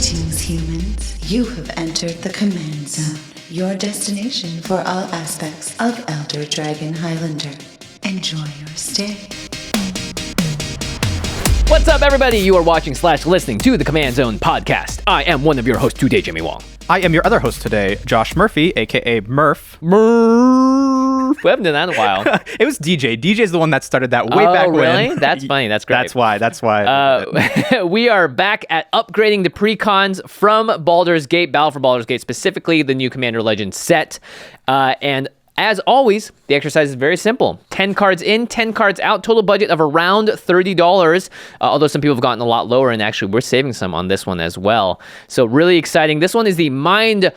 Greetings, humans. You have entered the Command Zone, your destination for all aspects of Elder Dragon Highlander. Enjoy your stay. What's up, everybody? You are watching / listening to the Command Zone podcast. I am one of your hosts today, Jimmy Wong. I am your other host today, Josh Murphy, aka Murph. Murph. We haven't done that in a while. It was DJ. DJ's the one that started that way back when. Oh, really? That's funny. That's great. That's why. We are back at upgrading the precons from Baldurs Gate, Battle for Baldurs Gate, specifically the new Commander Legends set. And as always, the exercise is very simple. 10 cards in, 10 cards out, total budget of around $30, although some people have gotten a lot lower, and actually we're saving some on this one as well. So really exciting. This one is the Flayarrrrs,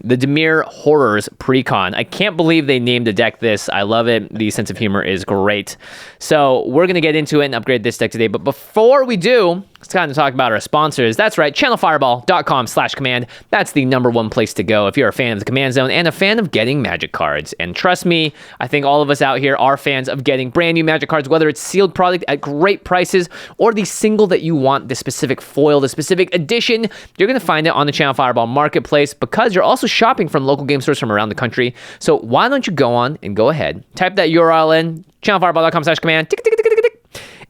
the Dimir Horrors precon. I can't believe they named the deck this. I love it. The sense of humor is great. So we're going to get into it and upgrade this deck today. But before we do, it's time to talk about our sponsors. That's right, channelfireball.com/command. That's the #1 place to go if you're a fan of the Command Zone and a fan of getting Magic cards. And trust me, I think all of us out here are fans of getting brand new Magic cards, whether it's sealed product at great prices or the single that you want, the specific foil, the specific edition. You're going to find it on the Channel Fireball marketplace because you're also shopping from local game stores from around the country. So why don't you go on and go ahead, type that URL in, channelfireball.com/command, tick, tick, tick, tick, tick, tick.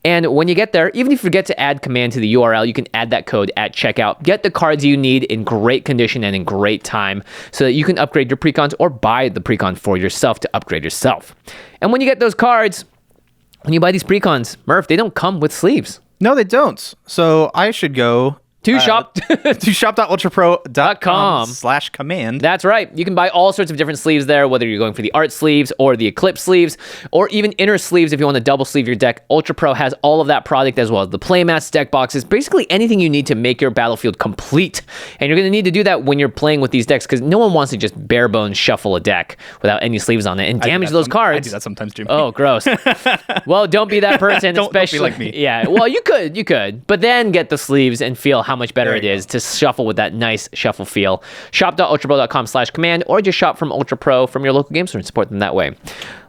And when you get there, even if you forget to add command to the URL, you can add that code at checkout. Get the cards you need in great condition and in great time so that you can upgrade your precons or buy the precon for yourself to upgrade yourself. And when you get those cards, when you buy these precons, Murph, they don't come with sleeves. No, they don't. So I should go to shop.ultrapro.com/command. That's right. You can buy all sorts of different sleeves there, whether you're going for the art sleeves or the eclipse sleeves, or even inner sleeves if you want to double sleeve your deck. Ultra Pro has all of that product as well as the playmats, deck boxes, basically anything you need to make your battlefield complete. And you're going to need to do that when you're playing with these decks because no one wants to just bare bones shuffle a deck without any sleeves on it and damage those cards. I do that sometimes, Jimmy. Oh, gross. Well, don't be that person. Don't be like me. Yeah, well, you could. But then get the sleeves and feel how much better it is to shuffle with that nice shuffle feel. Shop.ultrapro.com/command or just shop from Ultra Pro from your local game store and support them that way.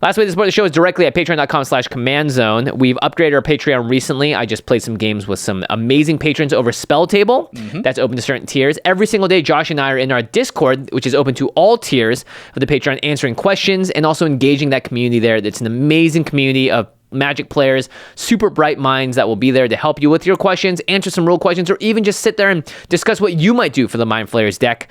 Last way to support the show is directly at patreon.com/command zone. We've upgraded our Patreon recently. I just played some games with some amazing patrons over Spell Table. That's open to certain tiers. Every single day, Josh and I are in our Discord, which is open to all tiers of the Patreon, answering questions and also engaging that community there. It's an amazing community of Magic players, super bright minds that will be there to help you with your questions, answer some rule questions, or even just sit there and discuss what you might do for the Mind Flayers deck.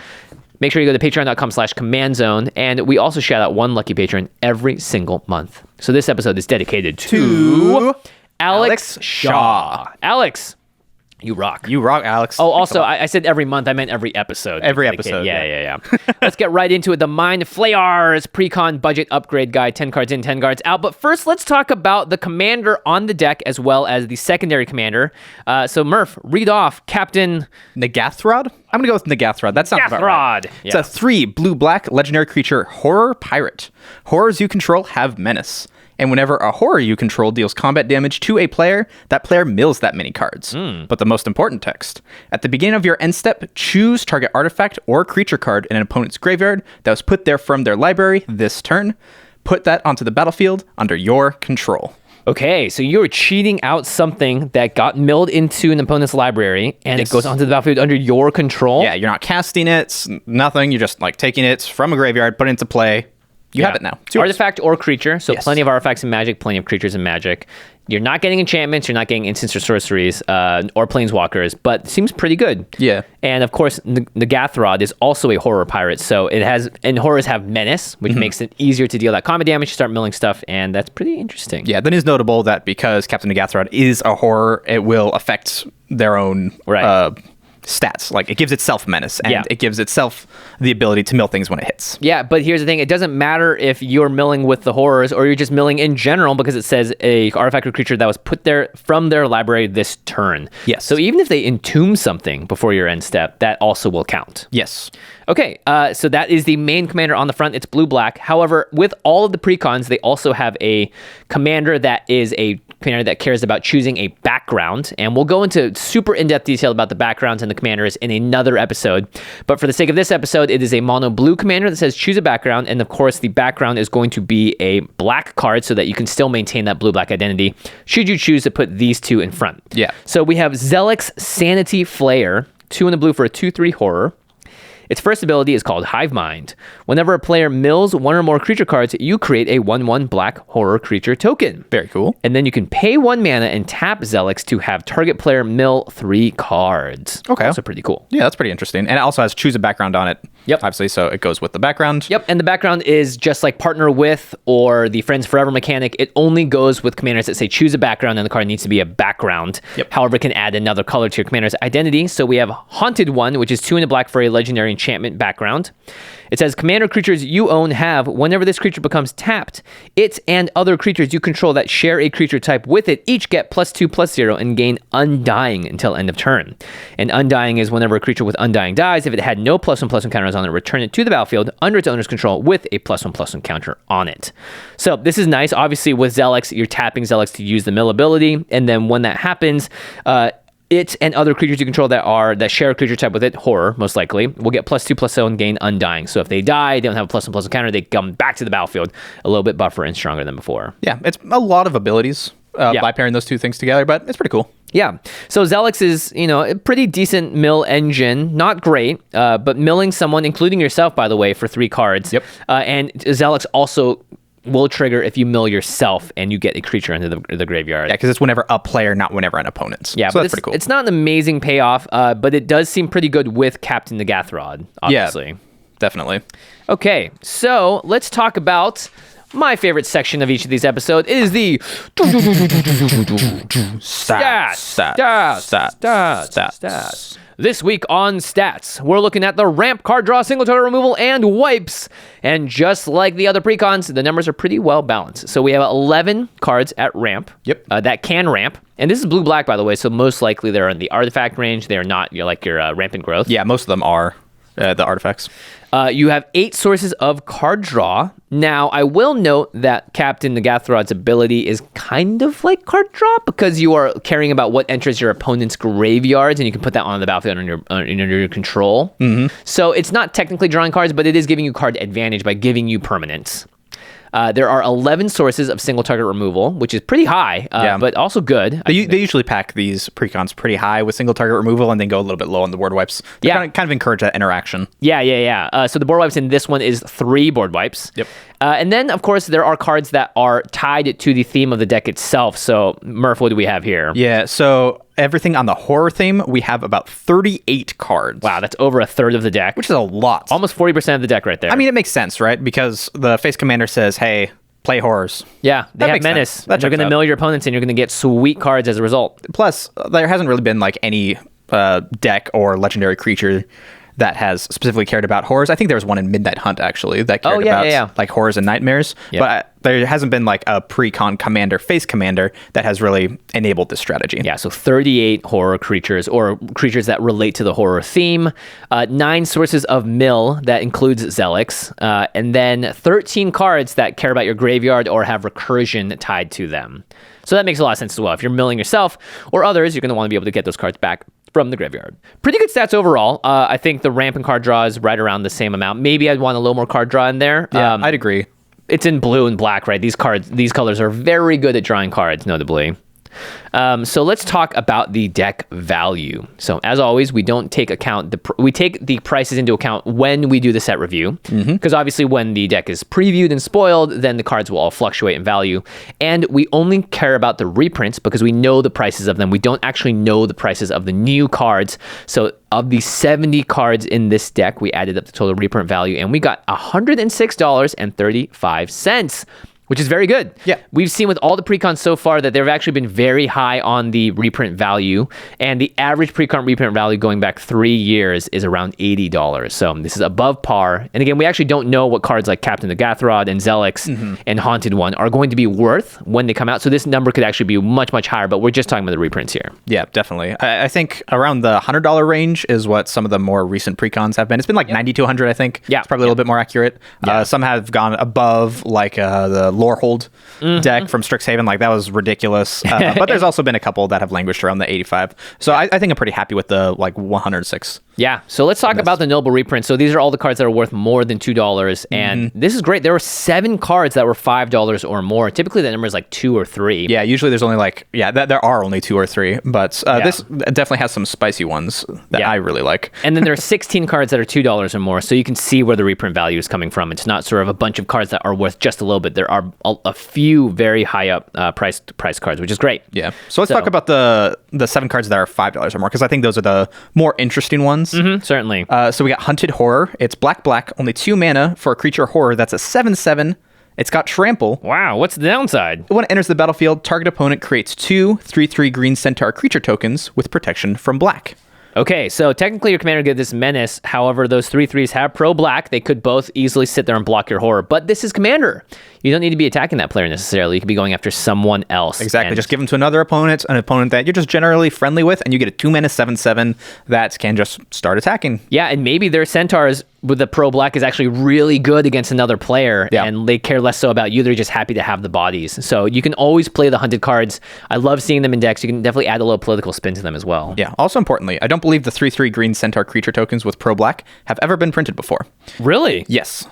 Make sure you go to patreon.com/command zone, and we also shout out one lucky patron every single month. So this episode is dedicated to Alex Shaw. Alex, you rock. You rock, Alex. Oh, also, I said every month. I meant every episode. Every episode. Yeah. Let's get right into it. The Mind Flayarrrs precon budget upgrade guide. 10 cards in, 10 cards out. But first, let's talk about the commander on the deck as well as the secondary commander. So, Murph, read off Captain Nagathrod? I'm going to go with Nagathrod. That sounds about right. Yeah. It's a 3 blue-black legendary creature horror pirate. Horrors you control have menace. And whenever a horror you control deals combat damage to a player, that player mills that many cards. But the most important text. At the beginning of your end step, choose target artifact or creature card in an opponent's graveyard that was put there from their library this turn. Put that onto the battlefield under your control. Okay, so you're cheating out something that got milled into an opponent's library, and it goes onto the battlefield under your control? Yeah, you're not casting it, nothing. You're just like taking it from a graveyard, putting it into play. You have it now. Artifact or creature. So plenty of artifacts in Magic, plenty of creatures in Magic. You're not getting enchantments, you're not getting instants or sorceries, or planeswalkers, but it seems pretty good. Yeah. And of course, Nagathrod is also a horror pirate, so it has, and horrors have menace, which makes it easier to deal that combat damage, start milling stuff, and that's pretty interesting. Yeah, then it's notable that because Captain Nagathrod is a horror, it will affect their own stats. Like, it gives itself menace, and it gives itself the ability to mill things when it hits. Yeah, but here's the thing. It doesn't matter if you're milling with the horrors or you're just milling in general because it says a artifact or creature that was put there from their library this turn. Yes. So even if they entomb something before your end step, that also will count. Yes. Okay, so that is the main commander on the front. It's blue-black. However, with all of the precons, they also have a commander that is a commander that cares about choosing a background. And we'll go into super in-depth detail about the backgrounds and the commanders in another episode. But for the sake of this episode, it is a mono blue commander that says choose a background. And of course, the background is going to be a black card so that you can still maintain that blue-black identity should you choose to put these two in front. Yeah. So we have Zelek's Sanity Flayer, 2 in the blue for a 2/3 horror. Its first ability is called Hive Mind. Whenever a player mills one or more creature cards, you create a 1/1 black horror creature token. Very cool. And then you can pay 1 mana and tap Zelek's to have target player mill 3 cards. Okay. Also pretty cool. Yeah, that's pretty interesting. And it also has choose a background on it. Yep. Obviously, so it goes with the background. Yep, and the background is just like Partner With or the Friends Forever mechanic. It only goes with commanders that say choose a background, and the card needs to be a background. Yep. However, it can add another color to your commander's identity. So we have Haunted One, which is 2 in the black for a legendary enchantment background. It says commander creatures you own have, whenever this creature becomes tapped, it and other creatures you control that share a creature type with it each get +2/+0 and gain Undying until end of turn. And Undying is whenever a creature with Undying dies, if it had no +1/+1 counters on it, return it to the battlefield under its owner's control with a +1/+1 counter on it. So this is nice. Obviously with Zelek's, you're tapping Zelek's to use the mill ability, and then when that happens, it and other creatures you control that share a creature type with it, horror most likely, will get +2/+0 and gain Undying. So if they die, they don't have a +1/+1 counter, they come back to the battlefield a little bit buffer and stronger than before. Yeah, it's a lot of abilities by pairing those two things together, but it's pretty cool. Yeah. So Zelek's is, a pretty decent mill engine. Not great, but milling someone, including yourself, by the way, for 3 cards. Yep. And Zelek's also will trigger if you mill yourself and you get a creature into the graveyard. Yeah, because it's whenever a player, not whenever an opponent. Yeah, so but that's pretty cool. It's not an amazing payoff, but it does seem pretty good with Captain Nagathron, obviously. Yeah, definitely. Okay, so let's talk about my favorite section of each of these episodes. It is the stats. This week on Stats, we're looking at the ramp, card draw, single target removal, and wipes. And just like the other precons, the numbers are pretty well balanced. So we have 11 cards at ramp. Yep. That can ramp. And this is blue-black, by the way, so most likely they're in the artifact range. They're not your rampant growth. Yeah, most of them are the artifacts. You have 8 sources of card draw. Now, I will note that Captain Nagathron's ability is kind of like card draw because you are caring about what enters your opponent's graveyards, and you can put that on the battlefield under your control. Mm-hmm. So it's not technically drawing cards, but it is giving you card advantage by giving you permanents. There are 11 sources of single target removal, which is pretty high, but also good. They usually pack these precons pretty high with single target removal and then go a little bit low on the board wipes. They kind of encourage that interaction. Yeah. So the board wipes in this one is 3 board wipes. Yep. And then, of course, there are cards that are tied to the theme of the deck itself. So, Murph, what do we have here? Yeah, so everything on the horror theme, we have about 38 cards. Wow, that's over a third of the deck. Which is a lot. Almost 40% of the deck right there. I mean, it makes sense, right? Because the face commander says, hey, play horrors. Yeah, they have menace. They're going to mill your opponents, and you're going to get sweet cards as a result. Plus, there hasn't really been any deck or legendary creature that has specifically cared about horrors. I think there was one in Midnight Hunt, actually, that cared about horrors and nightmares. Yep. But there hasn't been a pre-con commander, face commander, that has really enabled this strategy. Yeah, so 38 horror creatures, or creatures that relate to the horror theme. 9 sources of mill, that includes Zelek's. And then 13 cards that care about your graveyard or have recursion tied to them. So that makes a lot of sense as well. If you're milling yourself or others, you're going to want to be able to get those cards back from the graveyard. Pretty good stats overall. I think the ramp and card draw is right around the same amount. Maybe I'd want a little more card draw in there. Yeah, I'd agree. It's in blue and black, right? These colors are very good at drawing cards, notably. So let's talk about the deck value. So as always, we don't take we take the prices into account when we do the set review, because obviously when the deck is previewed and spoiled, then the cards will all fluctuate in value. And we only care about the reprints because we know the prices of them. We don't actually know the prices of the new cards. So of the 70 cards in this deck, we added up the total reprint value, and we got $106.35. Which is very good. Yeah. We've seen with all the precons so far that they've actually been very high on the reprint value. And the average precon reprint value going back 3 years is around $80. So this is above par. And again, we actually don't know what cards like Captain Nagathron and Zelek's and Haunted One are going to be worth when they come out. So this number could actually be much, much higher. But we're just talking about the reprints here. Yeah, definitely. I think around the $100 range is what some of the more recent precons have been. It's been 90 to 100, I think. Yeah. It's probably a little bit more accurate. Some have gone above, the Lorehold deck from Strixhaven. Like, that was ridiculous. But there's also been a couple that have languished around the 85. So I think I'm pretty happy with the, like, 106. Yeah, so let's talk about the Noble reprint. So these are all the cards that are worth more than $2, and this is great. There were 7 cards that were $5 or more. Typically, that number is like 2 or 3. Yeah, usually there's only like, there are only 2 or 3, but this definitely has some spicy ones that I really like. And then there are 16 cards that are $2 or more, so you can see where the reprint value is coming from. It's not sort of a bunch of cards that are worth just a little bit. There are a few very high up priced cards, which is great. Yeah. So let's talk about the 7 cards that are $5 or more, because I think those are the more interesting ones. Certainly. So we got Hunted Horror. It's black, only 2 mana for a creature horror. That's a 7/7. It's got trample. Wow, what's the downside? When it enters the battlefield, target opponent creates 2 3/3 green centaur creature tokens with protection from black. Okay, so technically your commander get this menace. However, those 3/3s have pro black. They could both easily sit there and block your horror. But this is commander. You don't need to be attacking that player necessarily. You could be going after someone else. Exactly. Just give them to another opponent, an opponent that you're just generally friendly with, and you get a 2 mana 7/7 that can just start attacking. Yeah, and maybe their centaurs with the pro black is actually really good against another player, and they care less so about you. They're just happy to have the bodies. So you can always play the hunted cards. I love seeing them in decks. You can definitely add a little political spin to them as well. Yeah. Also importantly, I don't believe the 3/3 green centaur creature tokens with pro black have ever been printed before. Really? Yes.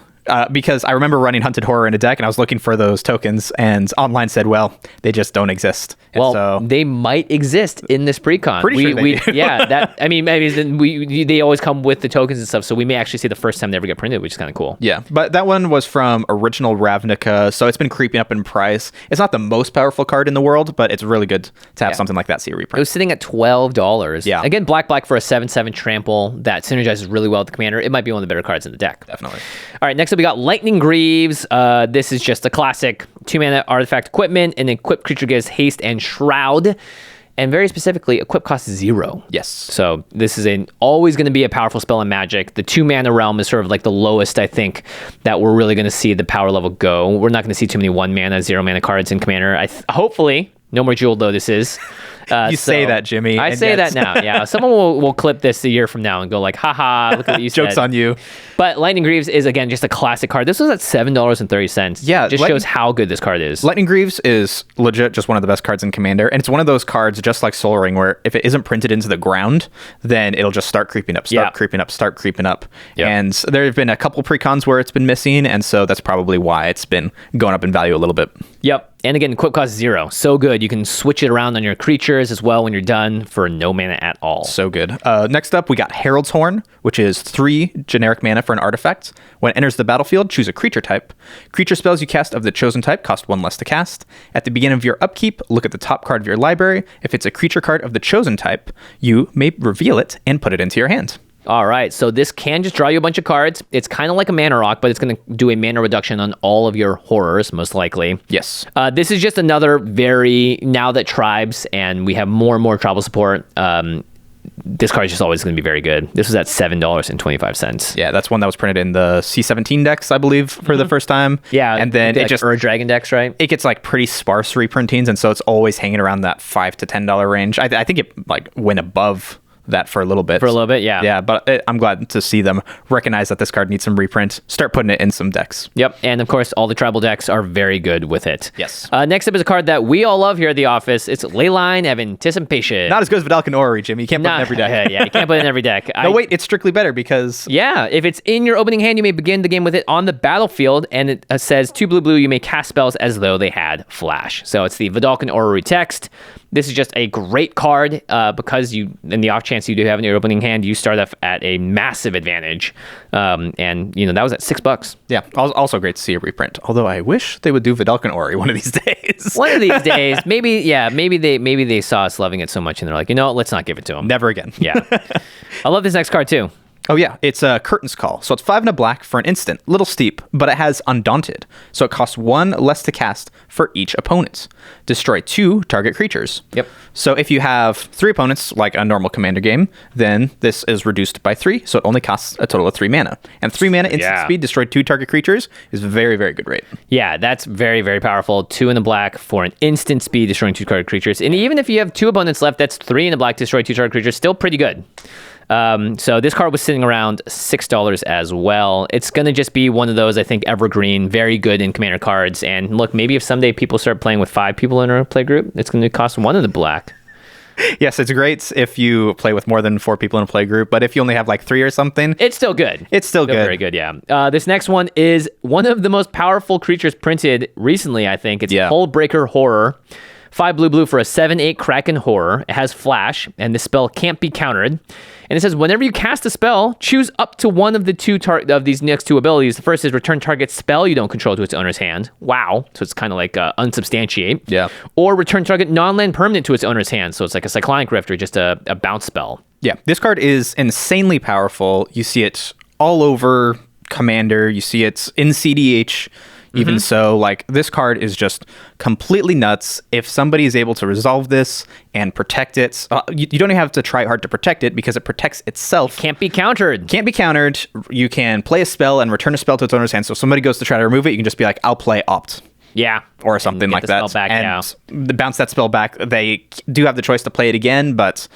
Because I remember running Hunted Horror in a deck, and I was looking for those tokens, and online said, well, they just don't exist. And well, so, they might exist in this precon. Pretty sure they do. Yeah, that, I mean, maybe they always come with the tokens and stuff, so we may actually see the first time they ever get printed, which is kind of cool. Yeah, but that one was from Original Ravnica, so it's been creeping up in price. It's not the most powerful card in the world, but it's really good to have something like that see a reprint. It was sitting at $12. Yeah. Again, black for a 7/7 trample that synergizes really well with the commander. It might be one of the better cards in the deck. Definitely. All right, next up we got Lightninggreaves. This is just a classic 2-mana artifact equipment. An equipped creature gives haste and shroud. And very specifically, equip costs 0. Yes. So this is always going to be a powerful spell in Magic. The 2-mana realm is sort of like the lowest, I think, that we're really going to see the power level go. We're not going to see too many 1-mana, 0-mana cards in Commander. Hopefully, no more Jewel Lotuses. You say that, Jimmy. I say that now, yeah. Someone will clip this a year from now and go like, haha, look at what you said. Joke's on you. But Lightninggreaves is, again, just a classic card. This was at $7.30. Yeah. It just shows how good this card is. Lightninggreaves is legit just one of the best cards in Commander, and it's one of those cards, just like Sol Ring, where if it isn't printed into the ground, then it'll just start creeping up, start creeping up. Yep. And there have been a couple precons where it's been missing, and so that's probably why it's been going up in value a little bit. Yep. And again, equip cost 0. So good. You can switch it around on your creatures as well when you're done for no mana at all. So good. Next up, we got Herald's Horn, which is 3 generic mana for an artifact. When it enters the battlefield, choose a creature type. Creature spells you cast of the chosen type cost 1 less to cast. At the beginning of your upkeep, look at the top card of your library. If it's a creature card of the chosen type, you may reveal it and put it into your hand. All right, so this can just draw you a bunch of cards. It's kind of like a mana rock, but it's going to do a mana reduction on all of your horrors, most likely. Yes. This is just another now that tribes and we have more and more tribal support, this card is just always going to be very good. This was at $7.25. Yeah, that's one that was printed in the C17 decks, I believe, for the first time. Yeah, and then it just Dragon decks, right? It gets like pretty sparse reprintings, and so it's always hanging around that $5 to $10 range. I think it like went above that for a little bit. Yeah. Yeah, but I'm glad to see them recognize that this card needs some reprint, start putting it in some decks. Yep, and of course, all the tribal decks are very good with it. Yes. Next up is a card that we all love here at the office. It's Leyline of Anticipation. Not as good as Vedalken Orrery, Jimmy. You can't put it in every deck. Yeah, you can't put it in every deck. No, wait, it's strictly better because... Yeah, if it's in your opening hand, you may begin the game with it on the battlefield, and it says 2 blue, you may cast spells as though they had flash. So it's the Vedalken Orrery text. This is just a great card because in the off chance you do have in your opening hand, you start off at a massive advantage. And, that was at $6. Yeah, also great to see a reprint. Although I wish they would do Vedalken Orrery one of these days. One of these days. Maybe they saw us loving it so much and they're like, let's not give it to them. Never again. Yeah. I love this next card too. Oh yeah, it's a Curtain's Call. So it's 5 and a black for an instant. Little steep, but it has Undaunted. So it costs 1 less to cast for each opponent. Destroy 2 target creatures. Yep. So if you have 3 opponents, like a normal Commander game, then this is reduced by 3, so it only costs a total of 3 mana. And 3 mana instant speed, destroy 2 target creatures, is a very, very good rate. Yeah, that's very, very powerful. 2 in the black for an instant speed, destroying 2 target creatures. And even if you have 2 opponents left, that's 3 in the black, destroy 2 target creatures, still pretty good. So this card was sitting around $6 as well. It's going to just be one of those, I think, evergreen, very good in commander cards. And look, maybe if someday people start playing with 5 people in a play group, it's going to cost 1 of the black. Yes, it's great if you play with more than 4 people in a play group, but if you only have like 3 or something, it's still good. It's still good. Very good, yeah. This next one is one of the most powerful creatures printed recently, I think. It's Hullbreaker Horror. 5 blue for a 7/8 Kraken Horror. It has flash, and the spell can't be countered. And it says, whenever you cast a spell, choose up to one of the of these next 2 abilities. The first is return target spell you don't control to its owner's hand. Wow. So it's kind of like unsubstantiate. Yeah. Or return target non-land permanent to its owner's hand. So it's like a Cyclonic Rift or just a bounce spell. Yeah. This card is insanely powerful. You see it all over Commander. You see it in CDH. Even so, like, this card is just completely nuts. If somebody is able to resolve this and protect it, you don't even have to try hard to protect it because it protects itself. Can't be countered. Can't be countered. You can play a spell and return a spell to its owner's hand. So if somebody goes to try to remove it, you can just be like, I'll play Opt. Yeah. Or something like that. Spell back, and bounce that spell back. They do have the choice to play it again, but...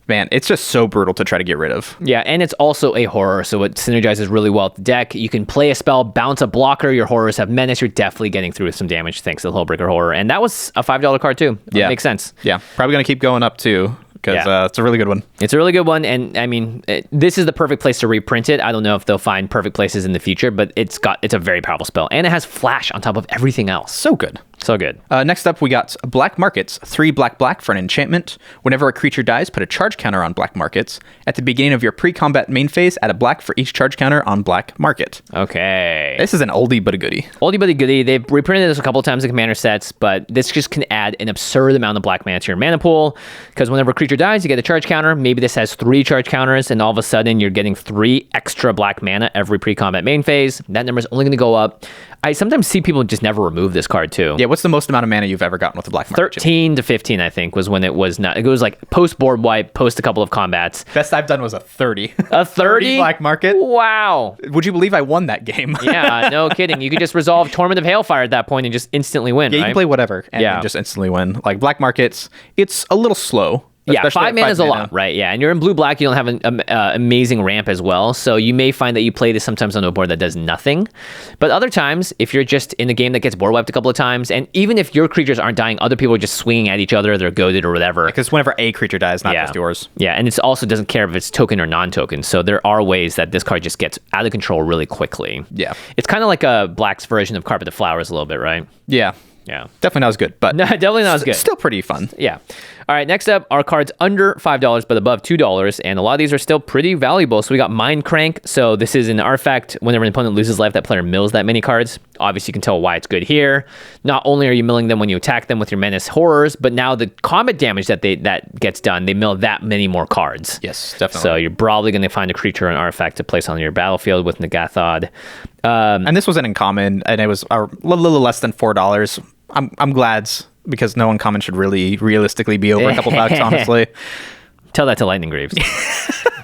man, it's just so brutal to try to get rid of. Yeah, and it's also a horror, so it synergizes really well with the deck. You can play a spell, bounce a blocker, your horrors have menace, you're definitely getting through with some damage thanks to the Hullbreaker Horror. And that was a $5 card too. Yeah. Makes sense. Yeah, probably going to keep going up too. Because it's a really good one. It's a really good one, and I mean, this is the perfect place to reprint it. I don't know if they'll find perfect places in the future, but it's a very powerful spell, and it has flash on top of everything else. So good. So good. Next up, we got Black Markets. 3 black for an enchantment. Whenever a creature dies, put a charge counter on Black Markets. At the beginning of your pre-combat main phase, add a black for each charge counter on Black Market. Okay. This is an oldie but a goodie. Oldie but a goodie. They've reprinted this a couple of times in commander sets, but this just can add an absurd amount of black mana to your mana pool, because whenever a creature dies, you get a charge counter. Maybe this has 3 charge counters, and all of a sudden you're getting 3 extra black mana every pre-combat main phase. That number is only going to go up. I sometimes see people just never remove this card too. Yeah, what's the most amount of mana you've ever gotten with a Black Market? 13 to 15, I think, was when it was not. It was like post board wipe, post a couple of combats. Best I've done was a 30. A 30? Black Market? Wow. Would you believe I won that game? Yeah, no kidding. You could just resolve Torment of Hailfire at that point and just instantly win, Yeah, right? you can play whatever and just instantly win. Like Black Markets, it's a little slow. Yeah, 5 mana is a lot, right? Yeah, and you're in blue-black, you don't have an amazing ramp as well, so you may find that you play this sometimes on a board that does nothing. But other times, if you're just in a game that gets board wiped a couple of times, and even if your creatures aren't dying, other people are just swinging at each other, they're goaded or whatever. Because whenever a creature dies, not just yours. Yeah, and it also doesn't care if it's token or non-token, so there are ways that this card just gets out of control really quickly. Yeah. It's kind of like a Black's version of Carpet of Flowers a little bit, right? Yeah. Yeah. Definitely not as good, but... No, definitely not as good. Still pretty fun. Yeah. All right, next up are cards under $5 but above $2, and a lot of these are still pretty valuable. So we got Mind Crank. So this is an artifact. Whenever an opponent loses life, that player mills that many cards. Obviously, you can tell why it's good here. Not only are you milling them when you attack them with your Menace Horrors, but now the combat damage that gets done, they mill that many more cards. Yes, definitely. So you're probably going to find a creature or an artifact to place on your battlefield with Nagathod. And this was an uncommon, and it was a little less than $4. I'm glad, because no uncommon should really realistically be over a couple bucks, honestly. Tell that to Lightninggreaves.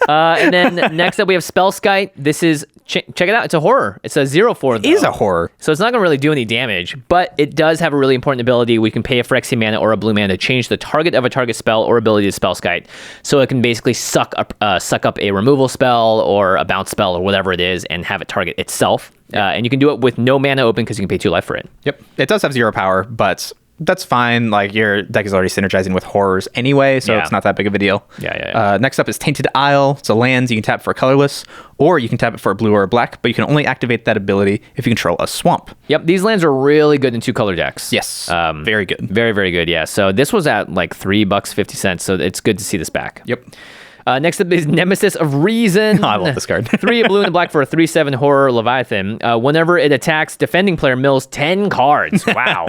And then next up we have Spellskite. This is, check it out, it's a horror. It's a 0/4 though. It is a horror. So it's not going to really do any damage, but it does have a really important ability. We can pay a Phyrexian mana or a blue mana to change the target of a target spell or ability to Spellskite. So it can basically suck up a removal spell or a bounce spell or whatever it is and have it target itself. And you can do it with no mana open because you can pay 2 life for it. Yep. It does have 0 power, but that's fine. Like, your deck is already synergizing with horrors anyway, so it's not that big of a deal. Yeah. Next up is Tainted Isle. It's a land. You can tap for a colorless, or you can tap it for a blue or a black, but you can only activate that ability if you control a swamp. Yep, these lands are really good in 2-color decks. Yes, very good. Very, very good, yeah. So this was at like $3.50, so it's good to see this back. Yep. Next up is Nemesis of Reason. Oh, I love this card. 3 blue and a black for a 3/7 horror Leviathan. Whenever it attacks, defending player mills 10 cards. Wow.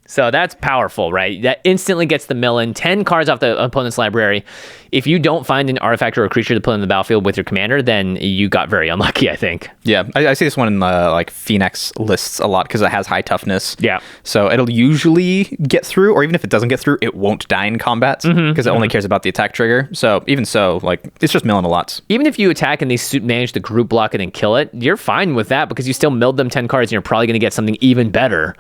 So that's powerful, right? That instantly gets the mill in 10 cards off the opponent's library. If you don't find an artifact or a creature to put on the battlefield with your commander, then you got very unlucky, I think. Yeah, I see this one in like Phoenix lists a lot because it has high toughness. Yeah. So it'll usually get through, or even if it doesn't get through, it won't die in combat because it only cares about the attack trigger. So even so, like, it's just milling a lot. Even if you attack and they manage to group block it and kill it, you're fine with that because you still milled them 10 cards and you're probably going to get something even better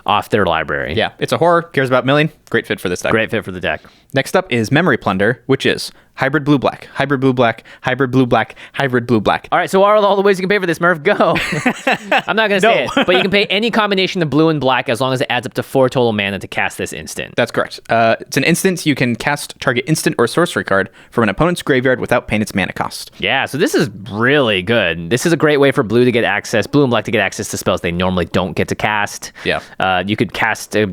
off their library. Yeah, it's a horror, cares about milling. Great fit for this deck. Great fit for the deck. Next up is Memory Plunder, which is hybrid blue black, hybrid blue black, hybrid blue black, hybrid blue black. All right, so what are all the ways you can pay for this, Murph? Go. I'm not going to say it, but you can pay any combination of blue and black as long as it adds up to 4 total mana to cast this instant. That's correct. It's an instant. You can cast target instant or sorcery card from an opponent's graveyard without paying its mana cost. Yeah, so this is really good. This is a great way for blue and black to get access to spells they normally don't get to cast. Yeah. You could cast a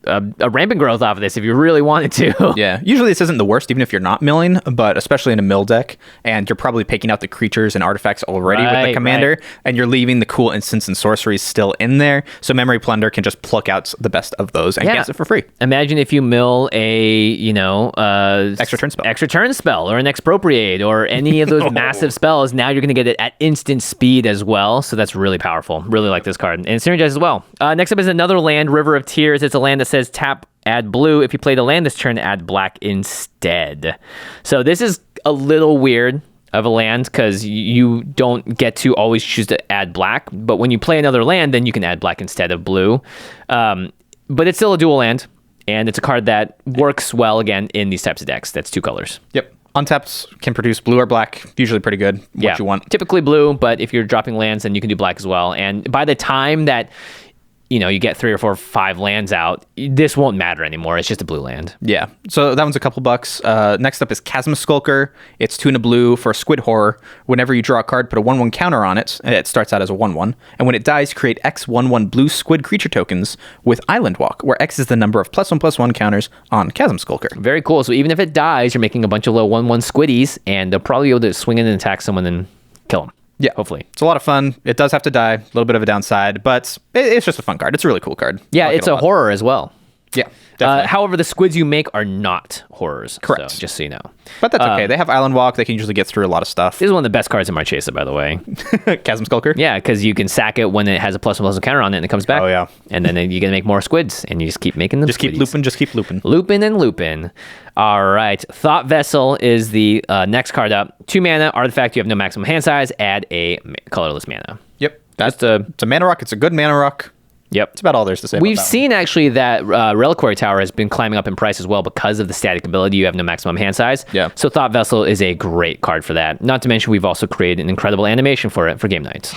rampant growth off of this if you really wanted to. Yeah. Usually this isn't the worst, even if you're not milling, but especially in a mill deck, and you're probably picking out the creatures and artifacts already with the commander, and you're leaving the cool instants and sorceries still in there. So Memory Plunder can just pluck out the best of those and cast it for free. Imagine if you mill extra turn spell or an expropriate or any of those massive spells. Now you're going to get it at instant speed as well. So that's really powerful. Really like this card. And it synergizes as well. Next up is another land, River of Tears. It's a land that says tap, add blue. If you play the land this turn, add black instead. So this is a little weird of a land because you don't get to always choose to add black. But when you play another land, then you can add black instead of blue. But it's still a dual land. And it's a card that works well, again, in these types of decks. That's 2 colors. Yep. Untaps can produce blue or black. Usually pretty good. What you want. Typically blue, but if you're dropping lands, then you can do black as well. And by the time that you get 3 or 4 or 5 lands out, this won't matter anymore. It's just a blue land. Yeah. So that one's a couple bucks. Next up is Chasm Skulker. It's 2 and a blue for a squid horror. Whenever you draw a card, put a 1/1 counter on it. It starts out as a 1/1. And when it dies, create X 1/1 blue squid creature tokens with Island Walk, where X is the number of +1/+1 counters on Chasm Skulker. Very cool. So even if it dies, you're making a bunch of little 1/1 squiddies, and they'll probably be able to swing in and attack someone and kill them. Yeah. Hopefully. It's a lot of fun. It does have to die. A little bit of a downside, but it's just a fun card. It's a really cool card. Yeah, it's a horror as well. Yeah, definitely. However, the squids you make are not horrors. Correct. So, just so you know. But that's okay. They have Island Walk. They can usually get through a lot of stuff. This is one of the best cards in Marchesa, by the way. Chasm Skulker? Yeah, because you can sack it when it has a +1/+1 counter on it and it comes back. Oh, yeah. And then you're going to make more squids, and you just keep making them Just keep looping, just keep looping. Looping and looping. All right. Thought Vessel is the next card up. 2 mana, artifact, you have no maximum hand size, add a colorless mana. Yep. It's a mana rock. It's a good mana rock. Yep. That's about all there's to say. We've seen actually that Reliquary Tower has been climbing up in price as well because of the static ability. You have no maximum hand size. Yeah. So Thought Vessel is a great card for that. Not to mention we've also created an incredible animation for it for game nights.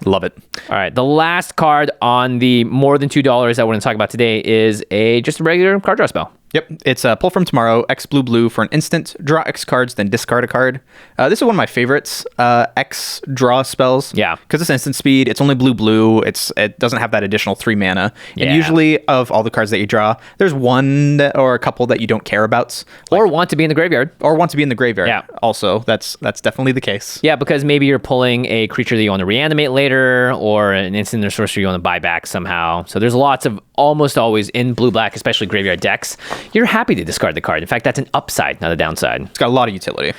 Love it. All right. The last card on the more than $2 that we're going to talk about today is just a regular card draw spell. Yep, it's Pull from Tomorrow, X blue for an instant, draw X cards, then discard a card. This is one of my favorites, X draw spells. Yeah. Because it's instant speed, it's only blue, it doesn't have that additional 3 mana. Yeah. And usually, of all the cards that you draw, there's one or a couple that you don't care about. Or want to be in the graveyard. Or want to be in the graveyard. Yeah. Also, that's definitely the case. Yeah, because maybe you're pulling a creature that you want to reanimate later, or an instant or sorcery you want to buy back somehow. So there's lots of, almost always in blue-black, especially graveyard decks, you're happy to discard the card. In fact, that's an upside, not a downside. It's got a lot of utility.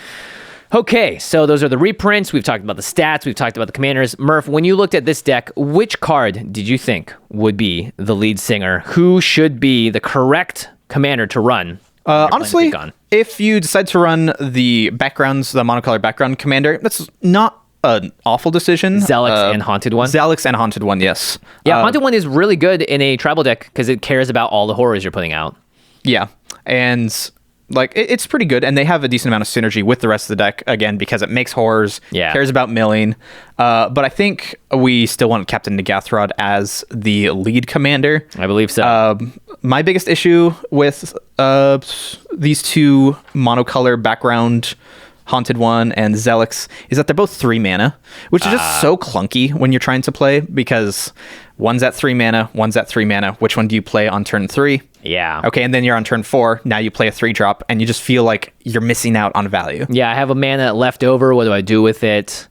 Okay, so those are the reprints. We've talked about the stats. We've talked about the commanders. Murph, when you looked at this deck, which card did you think would be the lead singer? Who should be the correct commander to run? Honestly, if you decide to run the backgrounds, the monocolor background commander, that's not an awful decision. Zelix and Haunted One? Zelix and Haunted One, yes. Yeah, Haunted One is really good in a tribal deck because it cares about all the horrors you're putting out. Yeah, and it's pretty good, and they have a decent amount of synergy with the rest of the deck, again, because it makes horrors, cares about milling, but I think we still want Captain Nagathrod as the lead commander. I believe so. My biggest issue with these 2 monocolor background, Haunted One and Zelix, is that they're both 3 mana, which is just so clunky when you're trying to play, because one's at 3 mana, one's at 3 mana. Which one do you play on turn 3? Yeah. Okay, and then you're on turn 4. Now you play a 3-drop, and you just feel like you're missing out on value. Yeah, I have a mana left over. What do I do with it?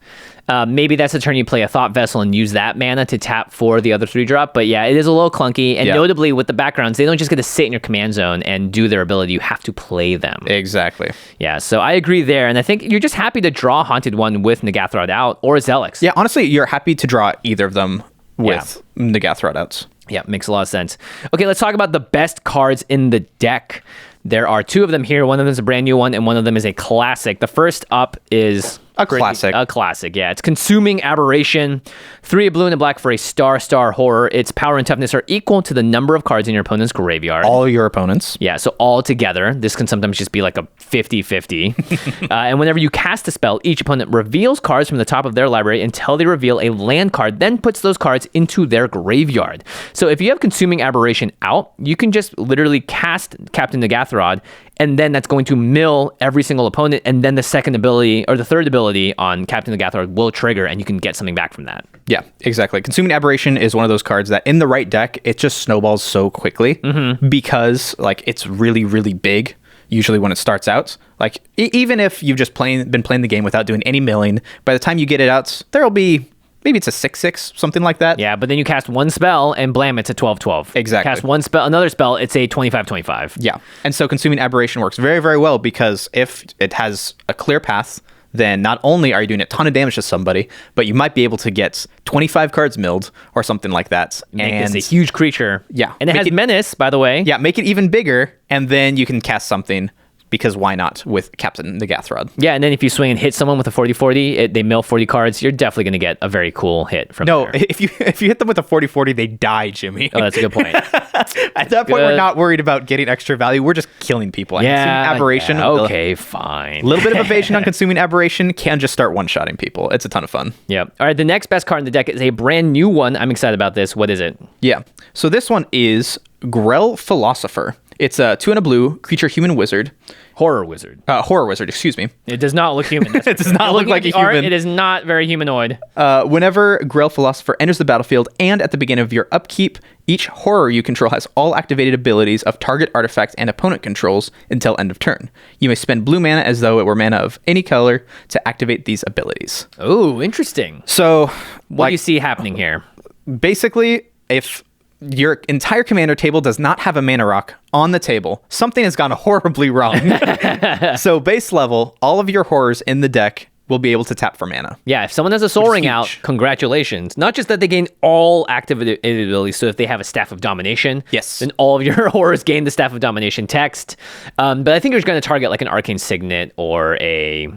Maybe that's the turn you play a Thought Vessel and use that mana to tap for the other 3-drop. But yeah, it is a little clunky. And notably with the backgrounds, they don't just get to sit in your command zone and do their ability. You have to play them. Exactly. Yeah, so I agree there. And I think you're just happy to draw Haunted One with Nagathrod out or Zelix. Yeah, honestly, you're happy to draw either of them with Nagathrod outs. Yeah, makes a lot of sense. Okay, let's talk about the best cards in the deck. There are 2 of them here. One of them is a brand new one, and one of them is a classic. The first up is A classic. A classic, yeah. It's Consuming Aberration. 3 blue and a black for a star horror. Its power and toughness are equal to the number of cards in your opponent's graveyard. All your opponents. Yeah, so all together. This can sometimes just be like a 50-50. And whenever you cast a spell, each opponent reveals cards from the top of their library until they reveal a land card, then puts those cards into their graveyard. So if you have Consuming Aberration out, you can just literally cast Captain Nagathron, and then that's going to mill every single opponent, and then the second ability, or the third ability on Captain Nagathron will trigger, and you can get something back from that. Yeah, exactly. Consuming Aberration is one of those cards that in the right deck, it just snowballs so quickly because like it's really, really big. Usually when it starts out, like even if you've just been playing the game without doing any milling, by the time you get it out, there'll be maybe it's a 6/6, something like that. Yeah, but then you cast one spell and blam, it's a 12/12. Exactly. Cast one spell, another spell, it's a 25/25. Yeah, and so Consuming Aberration works very, very well because if it has a clear path, then not only are you doing a ton of damage to somebody, but you might be able to get 25 cards milled or something like that. Make this a huge creature. Yeah. And it has Menace, by the way. Yeah, make it even bigger, and then you can cast something, because why not, with Captain Nagathron. Yeah, and then if you swing and hit someone with a 40/40, they mill 40 cards, you're definitely going to get a very cool hit from there. No, if you hit them with a 40/40, they die, Jimmy. Oh, that's a good point. At that point, we're not worried about getting extra value. We're just killing people. And Yeah, Consuming Aberration. yeah, okay, fine. A little bit of evasion on Consuming Aberration can just start one-shotting people. It's a ton of fun. Yep. All right, the next best card in the deck is a brand new one. I'm excited about this. What is it? Yeah. So this one is Grell Philosopher. It's a 2 and a blue creature human wizard. Horror wizard. Horror wizard, excuse me. It does not look human. It does not look like a human. Art, it is not very humanoid. Whenever Grell Philosopher enters the battlefield and at the beginning of your upkeep, each horror you control has all activated abilities of target artifact and opponent controls until end of turn. You may spend blue mana as though it were mana of any color to activate these abilities. Oh, interesting. So, What do you see happening here? Basically, if your entire commander table does not have a mana rock on the table, something has gone horribly wrong. So base level, all of your horrors in the deck will be able to tap for mana. Yeah, if someone has a Soul Ring out, congratulations. Not just that they gain all activated abilities, so if they have a Staff of Domination, yes, then all of your horrors gain the Staff of Domination text. But I think you're going to target like an Arcane Signet or a,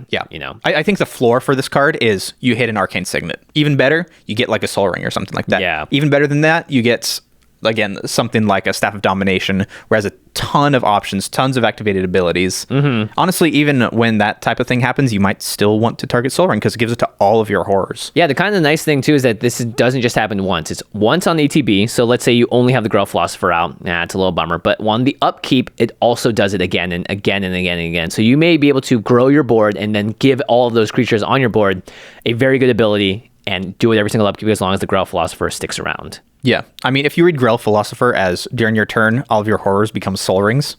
I think the floor for this card is you hit an Arcane Signet. Even better, you get like a Soul Ring or something like that. Yeah. Even better than that, you get, again, something like a Staff of Domination, where it has a ton of options, tons of activated abilities. Honestly, even when that type of thing happens, you might still want to target Soul Ring because it gives it to all of your horrors. Yeah, the kind of nice thing too is that this doesn't just happen once. It's once on the ETB. So let's say you only have the Grell Philosopher out. It's a little bummer. But on the upkeep, it also does it again and again and again and again. So you may be able to grow your board and then give all of those creatures on your board a very good ability and do it every single upkeep as long as the Grell Philosopher sticks around. Yeah. I mean, if you read Grell Philosopher as during your turn, all of your horrors become Soul Rings,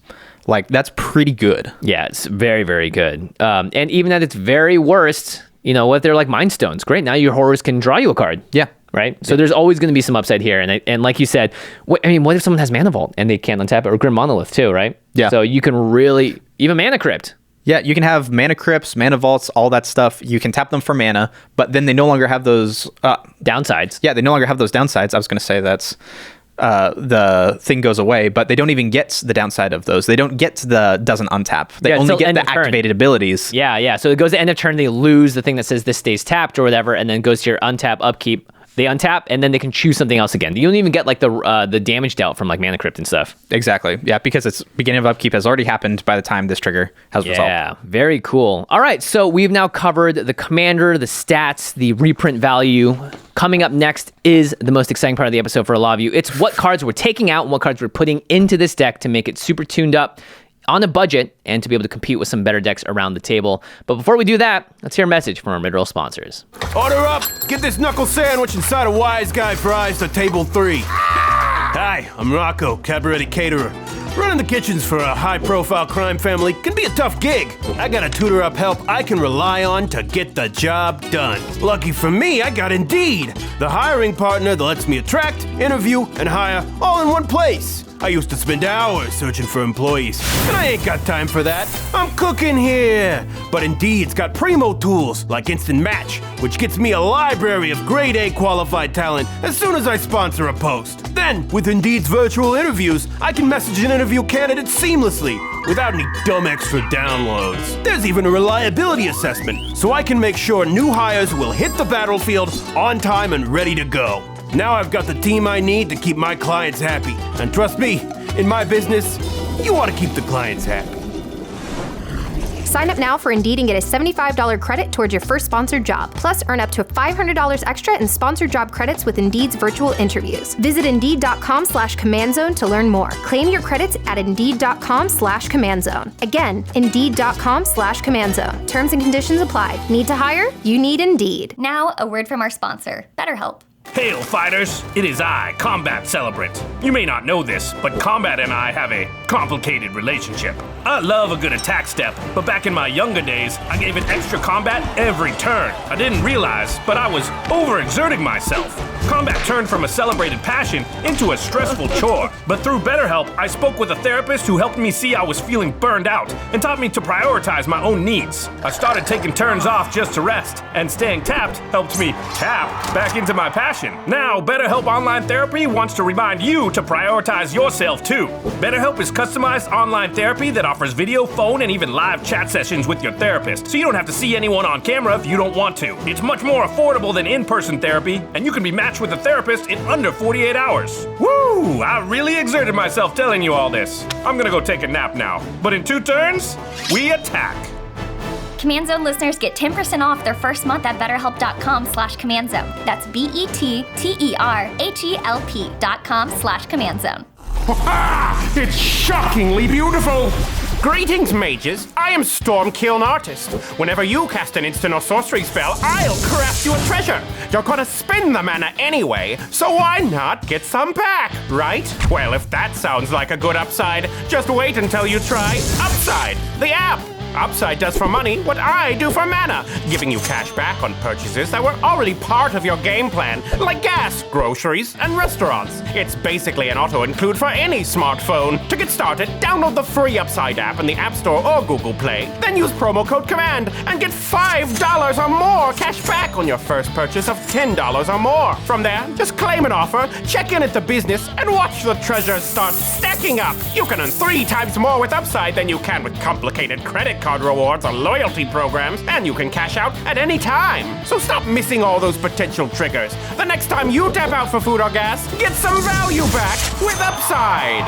like that's pretty good. Yeah, it's very, very good. And even at its very worst, what if they're like Mind Stones? Great. Now your horrors can draw you a card. Yeah. Right? So there's always going to be some upside here. And like you said, what if someone has Mana Vault and they can't untap it? Or Grim Monolith too, right? Yeah. So you can really, even Mana Crypt. Yeah, you can have Mana Crypts, Mana Vaults, all that stuff. You can tap them for mana, but then they no longer have those... downsides. Yeah, they no longer have those downsides. I was going to say that's... the thing goes away, but they don't even get the downside of those. They don't get the doesn't untap. They only get the activated abilities. Yeah. So it goes to end of turn, they lose the thing that says this stays tapped or whatever, and then goes to your untap, upkeep. They untap, and then they can choose something else again. You don't even get like the damage dealt from like Mana Crypt and stuff. Exactly. Yeah, because its beginning of upkeep has already happened by the time this trigger has resolved. Yeah, very cool. All right, so we've now covered the commander, the stats, the reprint value. Coming up next is the most exciting part of the episode for a lot of you. It's what cards we're taking out and what cards we're putting into this deck to make it super tuned up on a budget and to be able to compete with some better decks around the table. But before we do that, let's hear a message from our mid-roll sponsors. Order up! Get this knuckle sandwich inside a Wise Guy fries to table 3. Hi, I'm Rocco, cabaret caterer. Running the kitchens for a high-profile crime family can be a tough gig. I got a tutor-up help I can rely on to get the job done. Lucky for me, I got Indeed, the hiring partner that lets me attract, interview, and hire all in one place. I used to spend hours searching for employees, and I ain't got time for that. I'm cooking here. But Indeed's got primo tools like Instant Match, which gets me a library of grade A qualified talent as soon as I sponsor a post. Then, with Indeed's virtual interviews, I can message an interview candidate seamlessly without any dumb extra downloads. There's even a reliability assessment, so I can make sure new hires will hit the battlefield on time and ready to go. Now I've got the team I need to keep my clients happy. And trust me, in my business, you want to keep the clients happy. Sign up now for Indeed and get a $75 credit towards your first sponsored job. Plus, earn up to $500 extra in sponsored job credits with Indeed's virtual interviews. Visit Indeed.com/CommandZone to learn more. Claim your credits at Indeed.com/CommandZone. Again, Indeed.com/CommandZone. Terms and conditions apply. Need to hire? You need Indeed. Now, a word from our sponsor, BetterHelp. Hail, fighters! It is I, Combat Celebrant. You may not know this, but Combat and I have a complicated relationship. I love a good attack step, but back in my younger days, I gave it extra combat every turn. I didn't realize, but I was overexerting myself. Combat turned from a celebrated passion into a stressful chore. But through BetterHelp, I spoke with a therapist who helped me see I was feeling burned out and taught me to prioritize my own needs. I started taking turns off just to rest, and staying tapped helped me tap back into my passion. Now, BetterHelp Online Therapy wants to remind you to prioritize yourself too. BetterHelp is customized online therapy that offers video, phone, and even live chat sessions with your therapist, so you don't have to see anyone on camera if you don't want to. It's much more affordable than in-person therapy, and you can be matched with a therapist in under 48 hours. Woo! I really exerted myself telling you all this. I'm gonna go take a nap now. But in 2 turns, we attack. Command Zone listeners get 10% off their first month at betterhelp.com/CommandZone. That's BetterHelp.com/CommandZone. It's shockingly beautiful! Greetings, mages. I am Stormkiln Artist. Whenever you cast an instant or sorcery spell, I'll craft you a treasure. You're gonna spend the mana anyway, so why not get some back, right? Well, if that sounds like a good upside, just wait until you try Upside, the app. Upside does for money what I do for mana, giving you cash back on purchases that were already part of your game plan, like gas, groceries, and restaurants. It's basically an auto-include for any smartphone. To get started, download the free Upside app in the App Store or Google Play, then use promo code COMMAND and get $5 or more cash back on your first purchase of $10 or more. From there, just claim an offer, check in at the business, and watch the treasures start stacking up. You can earn 3 times more with Upside than you can with complicated credit card rewards or loyalty programs, and you can cash out at any time. So stop missing all those potential triggers. The next time you tap out for food or gas, get some value back with Upside.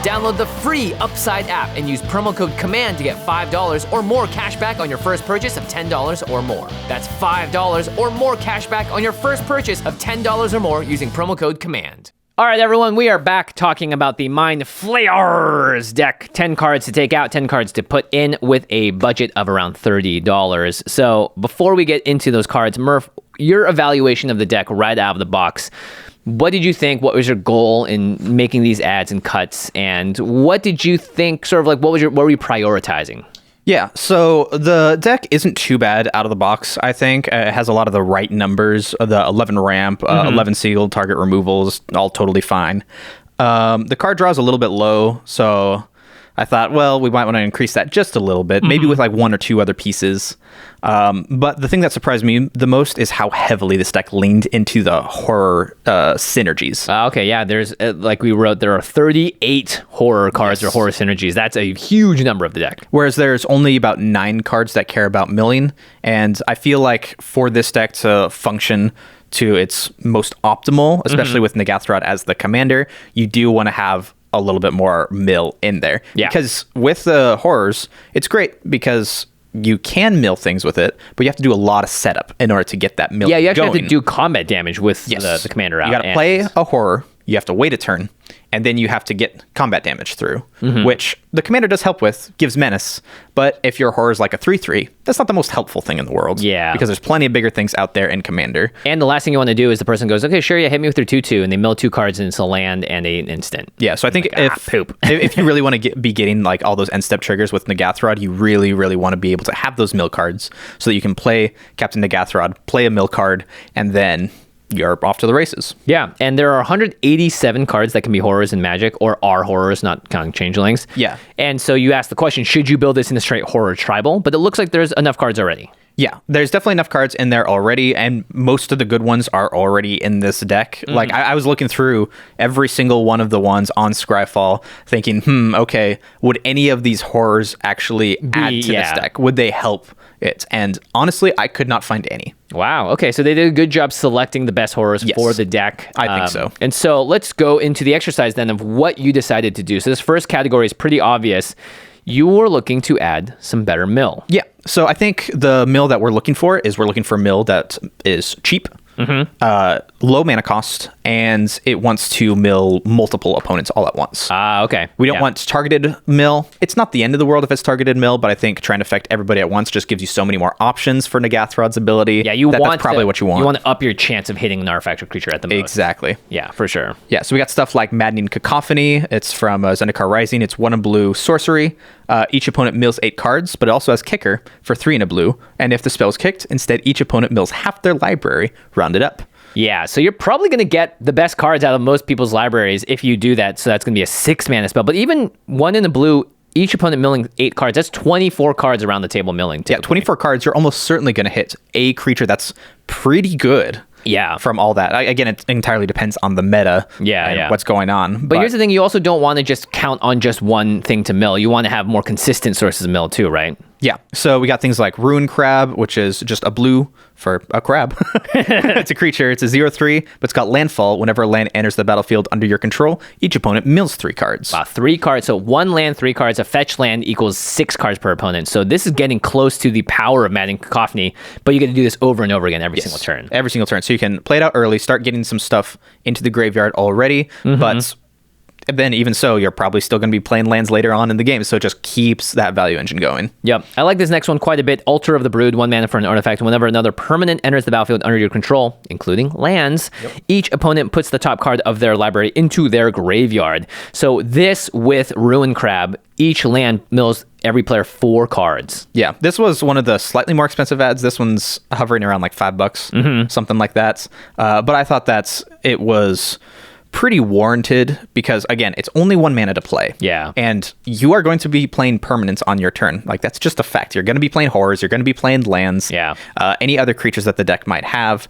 Download the free Upside app and use promo code COMMAND to get $5 or more cash back on your first purchase of $10 or more. That's $5 or more cash back on your first purchase of $10 or more using promo code COMMAND. All right, everyone, we are back talking about the Flayarrrrs deck. 10 cards to take out, 10 cards to put in with a budget of around $30. So before we get into those cards, Murph, your evaluation of the deck right out of the box, what did you think? What was your goal in making these adds and cuts? And what did you think, sort of like, what were you prioritizing? Yeah, so the deck isn't too bad out of the box, I think. It has a lot of the right numbers, the 11 ramp, 11 sealed, target removals, all totally fine. The card draw is a little bit low, so I thought, well, we might want to increase that just a little bit, maybe with like 1 or 2 other pieces. But the thing that surprised me the most is how heavily this deck leaned into the horror synergies. Okay, yeah, there's, like we wrote, there are 38 horror cards or horror synergies. That's a huge number of the deck. Whereas there's only about 9 cards that care about milling. And I feel like for this deck to function to its most optimal, especially with Nagathrod as the commander, you do want to have a little bit more mill in there. Yeah. Because with the horrors, it's great because you can mill things with it, but you have to do a lot of setup in order to get that mill. Yeah, you actually going. have to do combat damage with the commander out. You got to play a horror, you have to wait a turn, and then you have to get combat damage through, which the commander does help with, gives menace, but if your horror is like a 3/3, that's not the most helpful thing in the world. Yeah. Because there's plenty of bigger things out there in commander. And the last thing you want to do is the person goes, okay, sure, yeah, hit me with your 2/2, and they mill 2 cards and it's a land and an instant. Yeah, so I think like, poop. if you really want to be getting like all those end step triggers with Nagathrod, you really, really want to be able to have those mill cards so that you can play Captain Nagathrod, play a mill card, and then you're off to the races. Yeah, and there are 187 cards that can be horrors in Magic, or are horrors, not counting changelings. Yeah. And so you ask the question, should you build this in a straight horror tribal? But it looks like there's enough cards already. Yeah, there's definitely enough cards in there already, and most of the good ones are already in this deck. Like, I was looking through every single one of the ones on Scryfall, thinking, okay, would any of these horrors actually add to this deck? Would they help it? And honestly, I could not find any. Wow. Okay, so they did a good job selecting the best horrors for the deck. I think so. And so let's go into the exercise then of what you decided to do. So this first category is pretty obvious. You were looking to add some better mill. Yeah. So I think the mill that we're looking for is we're looking for a mill that is cheap, low mana cost, and it wants to mill multiple opponents all at once. Okay. We don't want targeted mill. It's not the end of the world if it's targeted mill, but I think trying to affect everybody at once just gives you so many more options for Nagathrod's ability. Yeah, that's probably what you want. You want to up your chance of hitting an artifact or creature at the most. Exactly. Yeah, for sure. Yeah, so we got stuff like Maddening Cacophony. It's from Zendikar Rising. It's 1 in blue sorcery. Each opponent mills 8 cards, but it also has kicker for 3 in a blue. And if the spell is kicked, instead each opponent mills half their library, rounded up. Yeah, so you're probably going to get the best cards out of most people's libraries if you do that. So that's going to be a 6 mana spell. But even 1 in a blue, each opponent milling 8 cards. That's 24 cards around the table milling. Typically. Yeah, 24 cards. You're almost certainly going to hit a creature that's pretty good. Yeah. From all that. Again, it entirely depends on the meta and what's going on. But here's the thing, you also don't want to just count on just one thing to mill. You want to have more consistent sources of mill too, right? Yeah. So we got things like runecrab, which is just a blue for a crab. It's a creature. It's a 0/3, but it's got landfall. Whenever a land enters the battlefield under your control, each opponent mills 3 cards. 3 cards. So 1 land, 3 cards. A fetch land equals 6 cards per opponent. So this is getting close to the power of Maddening Cacophony, but you get to do this over and over again every single turn. Every single turn. So you can play it out early, start getting some stuff into the graveyard already, but then even so, you're probably still going to be playing lands later on in the game, so it just keeps that value engine going. Yep. I like this next one quite a bit. Altar of the Brood, 1 mana for an artifact. Whenever another permanent enters the battlefield under your control, including lands, each opponent puts the top card of their library into their graveyard. So this with runecrab, each land mills every player 4 cards. Yeah, this was one of the slightly more expensive ads. This one's hovering around like $5, something like that. But I thought it was pretty warranted because, again, it's only 1 mana to play. Yeah. And you are going to be playing permanents on your turn. Like, that's just a fact. You're going to be playing horrors. You're going to be playing lands. Yeah. Any other creatures that the deck might have.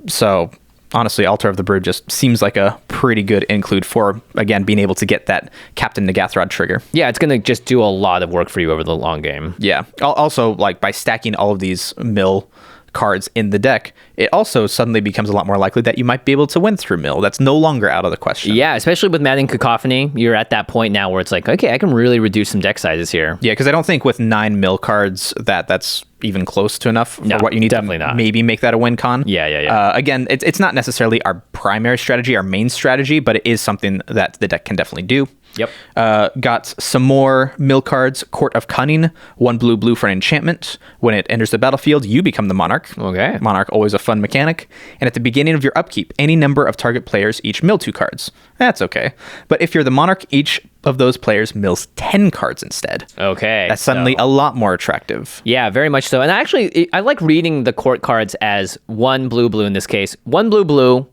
So honestly, Altar of the Brood just seems like a pretty good include for, again, being able to get that Captain Nagathrod trigger. Yeah, it's going to just do a lot of work for you over the long game. Yeah. Also, like, by stacking all of these mill cards in the deck, it also suddenly becomes a lot more likely that you might be able to win through mill. That's no longer out of the question. Yeah, especially with Maddening Cacophony, you're at that point now where it's like, okay, I can really reduce some deck sizes here. Yeah, because I don't think with 9 mill cards that's even close to enough for what you need to maybe make that a win con. Yeah. Again, it's not necessarily our primary strategy, our main strategy, but it is something that the deck can definitely do. Yep. Got some more mill cards. Court of Cunning, 1 blue for an enchantment. When it enters the battlefield, you become the monarch. Okay. Monarch, always a fun mechanic. And at the beginning of your upkeep, any number of target players each mill 2 cards. That's okay. But if you're the monarch, each of those players mills 10 cards instead. Okay. That's suddenly a lot more attractive. Yeah, very much so. And actually, I like reading the court cards as 1 blue in this case. 1 blue.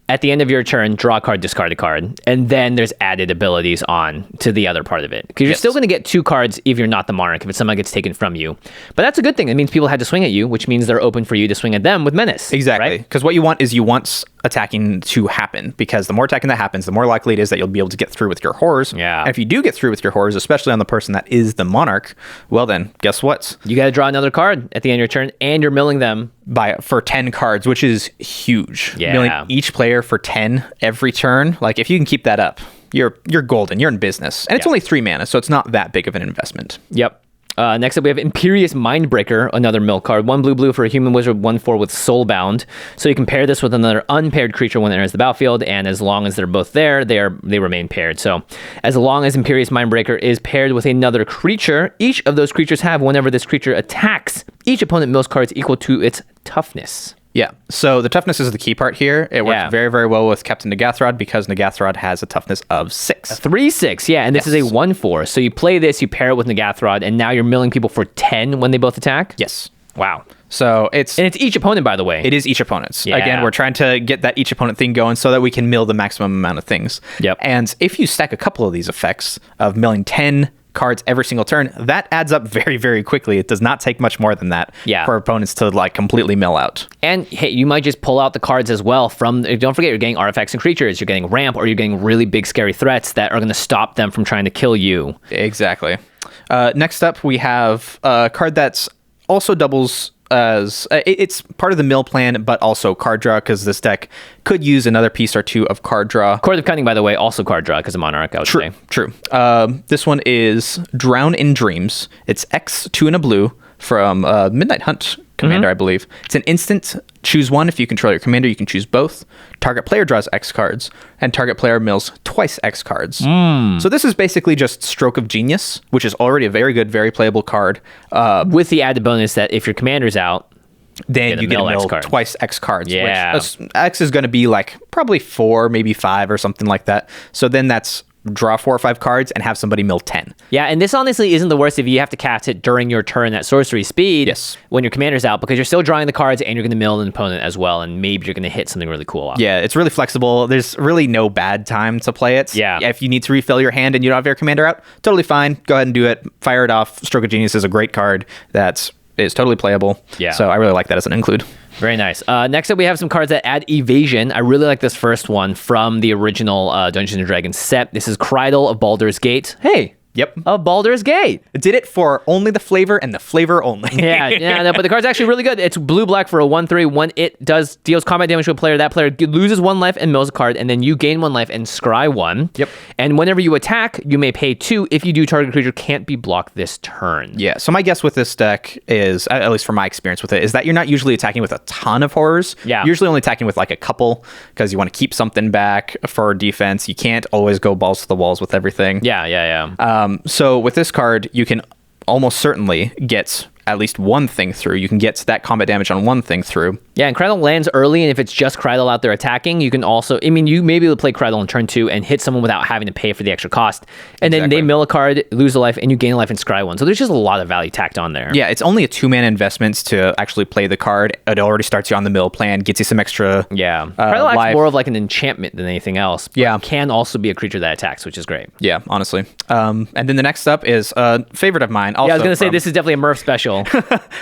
At the end of your turn, draw a card, discard a card. And then there's added abilities on to the other part of it. Because you're still going to get 2 cards if you're not the monarch, if someone gets taken from you. But that's a good thing. It means people had to swing at you, which means they're open for you to swing at them with menace. Exactly. Because what you want is you want attacking to happen. Because the more attacking that happens, the more likely it is that you'll be able to get through with your horrors. Yeah. And if you do get through with your horrors, especially on the person that is the monarch, well then, guess what? You got to draw another card at the end of your turn, and you're milling them for 10 cards, which is huge. Yeah. Milling each player for 10 every turn. Like, if you can keep that up, you're golden. You're in business. And it's only 3 mana, so it's not that big of an investment. Yep. Next up, we have Imperious Mindbreaker, another mill card. 1 blue for a human wizard, 1/4 with Soulbound. So you can pair this with another unpaired creature when it enters the battlefield, and as long as they're both there, they remain paired. So as long as Imperious Mindbreaker is paired with another creature, each of those creatures have, whenever this creature attacks, each opponent mills cards equal to its toughness. Yeah, so the toughness is the key part here. It works very, very well with Captain Nagathrod because Nagathrod has a toughness of 6. 3/6, yeah, and this is a 1/4. So you play this, you pair it with Nagathrod, and now you're milling people for 10 when they both attack? Yes. Wow. So it's each opponent, by the way. It is each opponent's. Yeah. Again, we're trying to get that each opponent thing going so that we can mill the maximum amount of things. Yep. And if you stack a couple of these effects of milling 10 cards every single turn, that adds up very, very quickly. It does not take much more than that for opponents to like completely mill out. And hey, you might just pull out the cards as well from, don't forget, you're getting artifacts and creatures, you're getting ramp, or you're getting really big scary threats that are going to stop them from trying to kill you. Exactly. Next up, we have a card that's also doubles as it's part of the mill plan, but also card draw, because this deck could use another piece or two of card draw. Chord of Cunning, by the way, also card draw because of Monarch, I would say. True. This one is Drown in Dreams. It's X, 2 and a blue from Midnight Hunt commander, I believe. It's an instant. Choose one. If you control your commander, you can choose both. Target player draws X cards, and target player mills twice X cards. So this is basically just Stroke of Genius, which is already a very good, very playable card. With the added bonus that if your commander's out, then you get to mill twice X cards. Yeah. Which X is going to be like probably 4, maybe 5 or something like that. So then that's draw 4 or 5 cards and have somebody mill 10. Yeah, and this honestly isn't the worst if you have to cast it during your turn at sorcery speed. Yes. When your commander's out, because you're still drawing the cards and you're going to mill an opponent as well, and maybe you're going to hit something really cool off. Yeah, it's really flexible. There's really no bad time to play it. Yeah. If you need to refill your hand and you don't have your commander out, totally fine. Go ahead and do it. Fire it off. Stroke of Genius is a great card that is totally playable. Yeah. So I really like that as an include. Very nice. Next up, we have some cards that add evasion. I really like this first one from the original Dungeons & Dragons set. This is Crydle of Baldurs Gate. Hey! Yep. Of Baldur's Gate. It did it for only the flavor and the flavor only. No, but the card's actually really good. It's blue-black for a 1/3. When it deals combat damage to a player, that player loses 1 life and mills a card, and then you gain 1 life and scry 1. Yep. And whenever you attack, you may pay 2. If you do, target creature can't be blocked this turn. Yeah, so my guess with this deck is, at least from my experience with it, is that you're not usually attacking with a ton of horrors. Yeah. You're usually only attacking with like a couple, because you want to keep something back for defense. You can't always go balls to the walls with everything. Yeah. So with this card, you can almost certainly get at least one thing through. You can get that combat damage on one thing through. Yeah, and Crydle lands early, and if it's just Crydle out there attacking, you can also, you may be able to play Crydle on turn 2 and hit someone without having to pay for the extra cost. And then they mill a card, lose a life, and you gain a life and scry 1. So there's just a lot of value tacked on there. Yeah, it's only a 2-mana investment to actually play the card. It already starts you on the mill plan, gets you some extra Crydle acts life. more of like an enchantment than anything else. Yeah. Can also be a creature that attacks, which is great. Yeah, honestly. And then the next up is a favorite of mine. Also I was going to say, this is definitely a Murph special.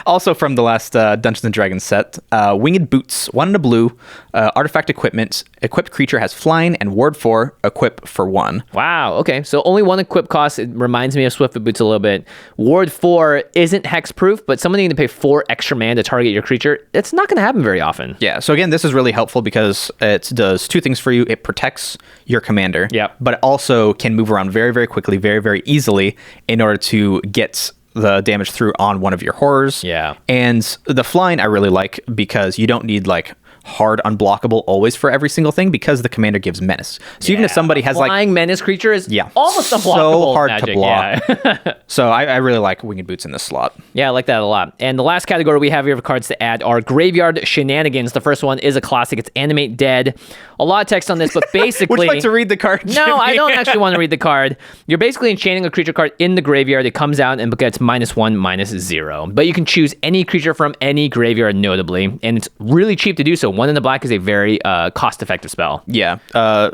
Also from the last Dungeons & Dragons set, Winged Boots, 1 and a blue, artifact equipment, equipped creature has flying and ward 4, equip for 1. Wow, okay. So only 1 equip cost. It reminds me of Swiftfoot Boots a little bit. Ward 4 isn't hexproof, but someone needing to pay 4 extra mana to target your creature, it's not going to happen very often. Yeah, so again, this is really helpful because it does 2 things for you. It protects your commander, but it also can move around very, very quickly, very, very easily in order to get the damage through on one of your horrors. Yeah. And the flying I really like because you don't need like hard unblockable always for every single thing because the commander gives menace. So even if somebody has flying menace creature is almost unblockable. So hard Magic, to block. So I really like Winged Boots in this slot. Yeah, I like that a lot. And the last category we have here of cards to add are Graveyard Shenanigans. The first one is a classic. It's Animate Dead. A lot of text on this, but basically... Would you like to read the card, Jimmy? No, I don't actually want to read the card. You're basically enchanting a creature card in the graveyard. It comes out and gets -1, -0. But you can choose any creature from any graveyard, notably. And it's really cheap to do so. 1 in the black is a very cost-effective spell. Yeah.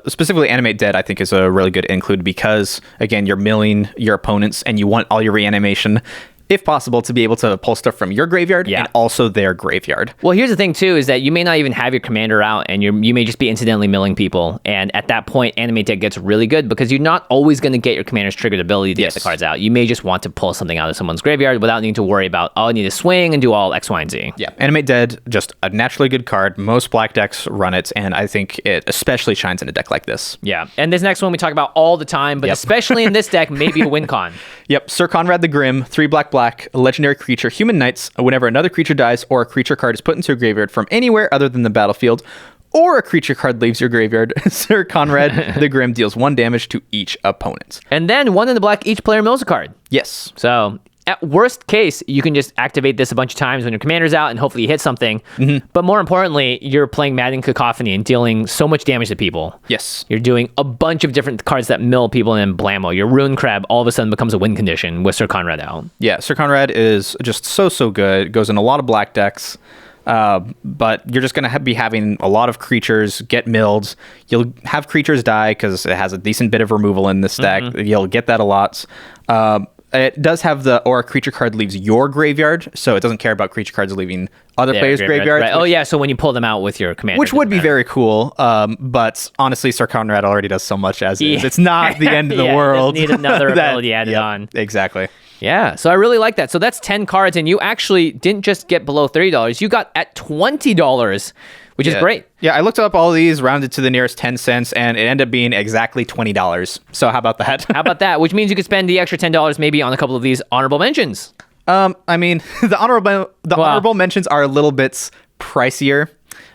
Specifically, Animate Dead, I think, is a really good include because, again, you're milling your opponents and you want all your reanimation, if possible, to be able to pull stuff from your graveyard and also their graveyard. Well, here's the thing, too, is that you may not even have your commander out, and you may just be incidentally milling people. And at that point, Animate Dead gets really good because you're not always going to get your commander's triggered ability to get the cards out. You may just want to pull something out of someone's graveyard without needing to worry about, I need to swing and do all X, Y, and Z. Yeah, Animate Dead, just a naturally good card. Most black decks run it, and I think it especially shines in a deck like this. Yeah, and this next one we talk about all the time, but especially in this deck, maybe a win con. Yep, Sir Conrad the Grim, 3 black, a legendary creature, human knights. Whenever another creature dies or a creature card is put into a graveyard from anywhere other than the battlefield, or a creature card leaves your graveyard, Sir Conrad the Grim deals 1 damage to each opponent. And then 1 in the black, each player mills a card. Yes. So at worst case, you can just activate this a bunch of times when your commander's out and hopefully you hit something. But more importantly, you're playing maddening cacophony and dealing so much damage to people. Yes. You're doing a bunch of different cards that mill people and then blammo. Your runecrab all of a sudden becomes a win condition with Sir Conrad out. Yeah, Sir Conrad is just so good. Goes in a lot of black decks. But you're just going to be having a lot of creatures get milled. You'll have creatures die because it has a decent bit of removal in this deck. You'll get that a lot. It does have or a creature card leaves your graveyard, so it doesn't care about creature cards leaving other players' graveyards. Right. Oh, yeah, so when you pull them out with your commander. Which would be very cool, but honestly, Sir Conrad already does so much as is. It's not the end of the world. Need another ability added on. Exactly. Yeah, so I really like that. So that's 10 cards, and you actually didn't just get below $30. You got at $20, which is great. Yeah, I looked up all these, rounded to the nearest 10 cents, and it ended up being exactly $20. So how about that? How about that? Which means you could spend the extra $10 maybe on a couple of these honorable mentions. I mean, the honorable mentions are a little bit pricier.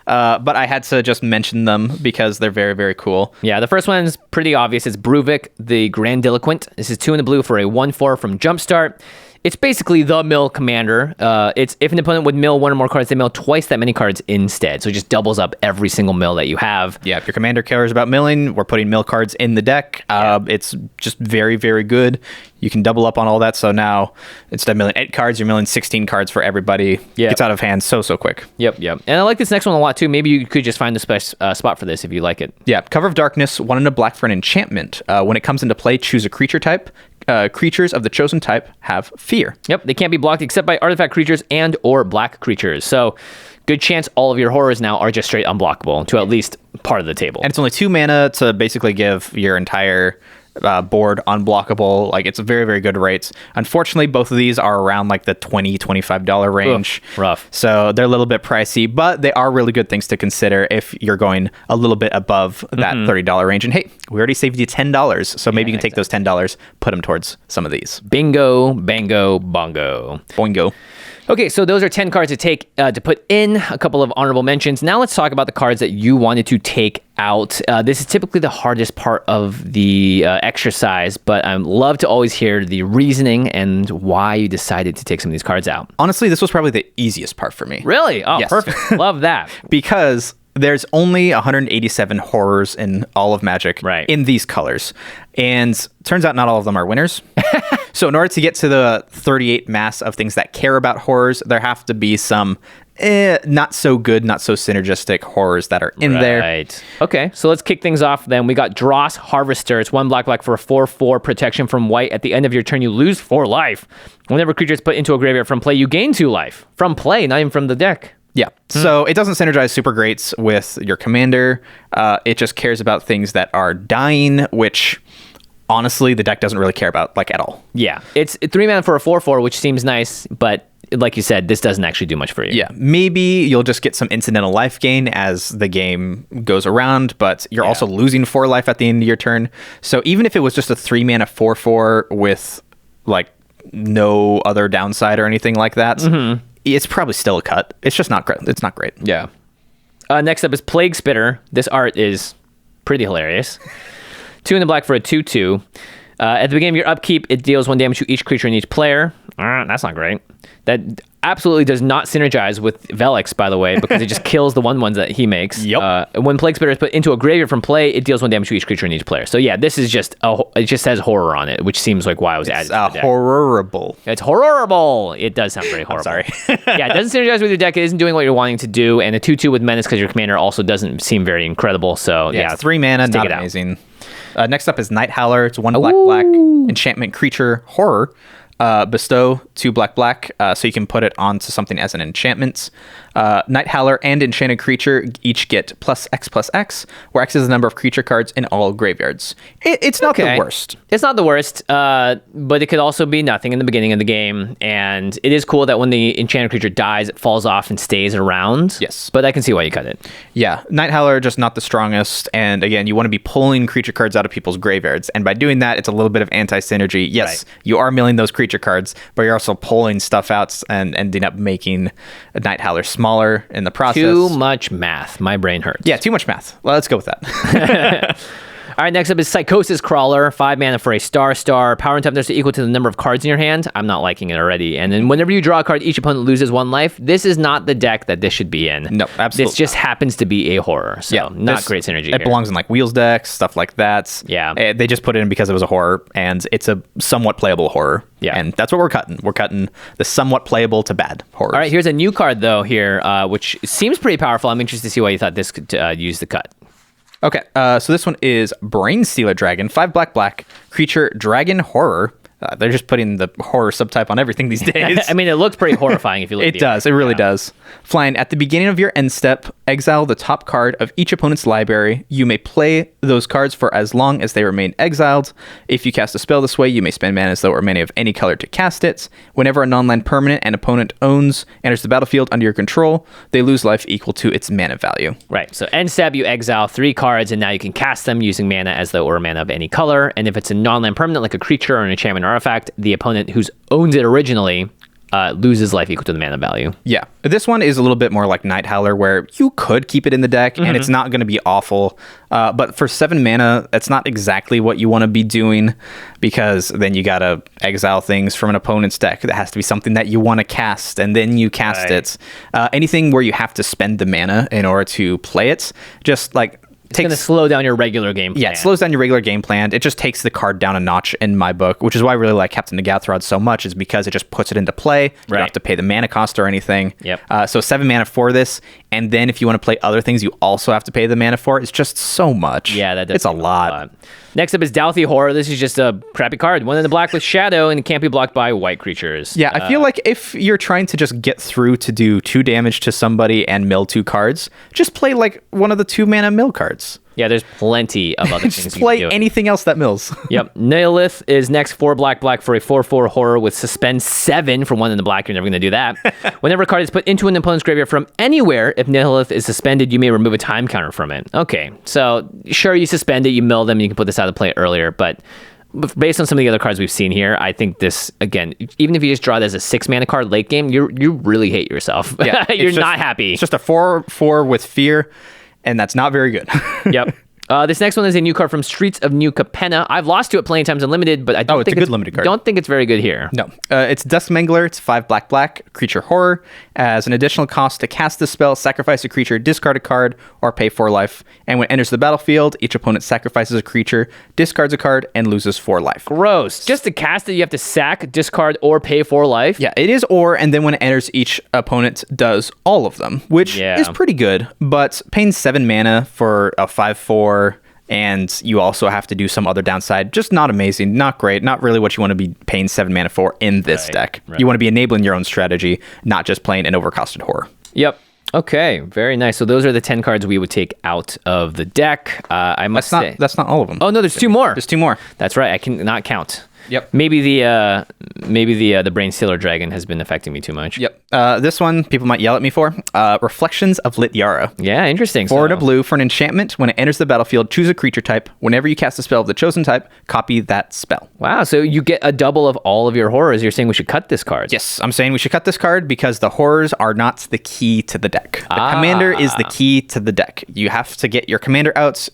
But I had to just mention them because they're very, very cool. Yeah, the first one is pretty obvious. It's Breuvik, the Grandiloquent. This is 2 in the blue for a 1/4 from Jumpstart. It's basically the mill commander. It's if an opponent would mill one or more cards, they mill twice that many cards instead. So it just doubles up every single mill that you have. Yeah, if your commander cares about milling, we're putting mill cards in the deck. It's just very, very good. You can double up on all that. So now instead of milling 8 cards, you're milling 16 cards for everybody. Yep. Gets out of hand so quick. Yep. And I like this next one a lot too. Maybe you could just find the spot for this if you like it. Yeah, Cover of Darkness, 1 in a black for an enchantment. When it comes into play, choose a creature type. Creatures of the chosen type have fear. Yep, they can't be blocked except by artifact creatures and or black creatures. So good chance all of your horrors now are just straight unblockable to at least part of the table. And it's only 2 mana to basically give your entire board unblockable. Like, it's a very, very good rates. Unfortunately, both of these are around like the $20-$25 range. Oof, rough. So they're a little bit pricey, but they are really good things to consider if you're going a little bit above that $30 range. And hey, we already saved you $10, so maybe you can take those $10, put them towards some of these. Bingo, bango, bongo. Boingo. Okay, so those are 10 cards to take to put in, a couple of honorable mentions. Now let's talk about the cards that you wanted to take out. This is typically the hardest part of the exercise, but I love to always hear the reasoning and why you decided to take some of these cards out. Honestly, this was probably the easiest part for me. Really? Oh, yes. Perfect. Love that. Because there's only 187 horrors in all of Magic in these colors. And turns out not all of them are winners. So in order to get to the 38 mass of things that care about horrors, there have to be some not so good, not so synergistic horrors that are in there. Right. Okay, so let's kick things off then. We got Dross Harvester. It's 1 black for a 4/4 protection from white. At the end of your turn, you lose 4 life. Whenever creature is put into a graveyard from play, you gain 2 life. From play, not even from the deck. Yeah. So it doesn't synergize super great with your commander. It just cares about things that are dying, which honestly the deck doesn't really care about like at all. Yeah. It's 3 mana for a 4/4, which seems nice, but like you said, this doesn't actually do much for you. Yeah. Maybe you'll just get some incidental life gain as the game goes around, but you're also losing 4 life at the end of your turn. So even if it was just a 3 mana 4/4 with like no other downside or anything like that, it's probably still a cut. It's just not great. It's not great. Yeah. Next up is Plague Spitter. This art is pretty hilarious. 2 in the black for a 2/2. At the beginning of your upkeep, it deals 1 damage to each creature and each player. That's not great. That absolutely does not synergize with Velix, by the way, because it just kills the 1/1s that he makes. Yep. When Plague Spitter is put into a graveyard from play, it deals 1 damage to each creature and each player. So yeah, this is just it just says horror on it, which seems like why I was added to the deck. Horrible. It's horrible. It does sound very horrible. Sorry. Yeah, it doesn't synergize with your deck. It isn't doing what you're wanting to do, and a 2/2 with Menace because your commander also doesn't seem very incredible. So yeah, it's 3 mana, not amazing. Next up is Night Howler. It's 1 black enchantment creature horror. Bestow 2 black, so you can put it onto something as an enchantment. Night Howler and enchanted creature each get +X/+X, where X is the number of creature cards in all graveyards. It's not the worst. It's not the worst, but it could also be nothing in the beginning of the game. And it is cool that when the enchanted creature dies, it falls off and stays around. Yes. But I can see why you cut it. Yeah, Night Howler just not the strongest. And again, you want to be pulling creature cards out of people's graveyards. And by doing that, it's a little bit of anti-synergy. Yes, you are milling those creature cards, but you're also pulling stuff out and ending up making a Night Howler smaller in the process. Too much math. My brain hurts. Yeah, too much math. Well, let's go with that. All right, next up is Psychosis Crawler, 5 mana for a star. Power and toughness are equal to the number of cards in your hand. I'm not liking it already. And then whenever you draw a card, each opponent loses 1 life. This is not the deck that this should be in. No, absolutely. This just happens to be a horror. So not great synergy It here. belongs in like wheels decks, stuff like that. Yeah. They just put it in because it was a horror, and it's a somewhat playable horror. Yeah. And that's what we're cutting. We're cutting the somewhat playable to bad horrors. All right, here's a new card, though, here, which seems pretty powerful. I'm interested to see why you thought this could use the cut. Okay, so this one is Brainstealer Dragon, 5 black, creature, dragon, horror. They're just putting the horror subtype on everything these days. I mean, it looks pretty horrifying if you look at It does. It really does. Flying, at the beginning of your end step, exile the top card of each opponent's library. You may play those cards for as long as they remain exiled. If you cast a spell this way, you may spend mana as though it were mana of any color to cast it. Whenever a non-land permanent an opponent owns enters the battlefield under your control, they lose life equal to its mana value. Right. So end step, you exile 3 cards, and now you can cast them using mana as though it were mana of any color. And if it's a non-land permanent, like a creature or an enchantment or artifact, the opponent who's owned it originally loses life equal to the mana value. Yeah. This one is a little bit more like Night Howler, where you could keep it in the deck, and it's not going to be awful. But for 7 mana, that's not exactly what you want to be doing, because then you got to exile things from an opponent's deck. That has to be something that you want to cast, and then you cast it. Anything where you have to spend the mana in order to play it, just like... It's going to slow down your regular game plan. Yeah, it slows down your regular game plan. It just takes the card down a notch in my book, which is why I really like Captain Nagathrod so much, is because it just puts it into play. You don't have to pay the mana cost or anything. Yep. So 7 mana for this, and then if you want to play other things, you also have to pay the mana for it. It's just so much. Yeah, that does. It's a lot. Next up is Douthie Horror. This is just a crappy card. 1 in the black with shadow, and it can't be blocked by white creatures. Yeah, I feel like if you're trying to just get through to do 2 damage to somebody and mill 2 cards, just play like one of the 2 mana mill cards. Yeah, there's plenty of other things just you play can do. anything else that mills. Yep. Nihilith is next, 4 black for a 4/4 horror with suspend 7 for 1 in the black. You're never going to do that. Whenever a card is put into an opponent's graveyard from anywhere, if Nihilith is suspended, you may remove a time counter from it. Okay, so sure, you suspend it, you mill them, you can put this out of play earlier, but based on some of the other cards we've seen here, I think this, again, even if you just draw it as a 6 mana card late game, you really hate yourself. Yeah, You're not happy. It's just a 4/4 with fear, and that's not very good. Yep. This next one is a new card from Streets of New Capenna. I've lost to it plenty of times unlimited, but I don't think it's a good limited card. Don't think it's very good here. No. It's Duskmangler. It's 5 black, creature horror. As an additional cost to cast this spell, sacrifice a creature, discard a card, or pay 4 life. And when it enters the battlefield, each opponent sacrifices a creature, discards a card, and loses 4 life. Gross. Just to cast it, you have to sack, discard, or pay 4 life? Yeah, it is or, and then when it enters, each opponent does all of them, which is pretty good. But paying 7 mana for a 5/4... and you also have to do some other downside. Just not amazing, not great, not really what you want to be paying 7 mana for in this deck. You want to be enabling your own strategy, not just playing an overcosted horror. Yep. Okay, very nice. So those are the 10 cards we would take out of the deck. I must say... That's not all of them. Oh, no, there's 2 more. There's 2 more. That's right. I cannot count. Yep. Maybe the Brainstealer Dragon has been affecting me too much. Yep. This one people might yell at me for. Reflections of Lityara. Yeah, interesting. 4 to blue for an enchantment. When it enters the battlefield, choose a creature type. Whenever you cast a spell of the chosen type, copy that spell. Wow, so you get a double of all of your horrors. You're saying we should cut this card? Yes, I'm saying we should cut this card because the horrors are not the key to the deck. The commander is the key to the deck. You have to get your commander out.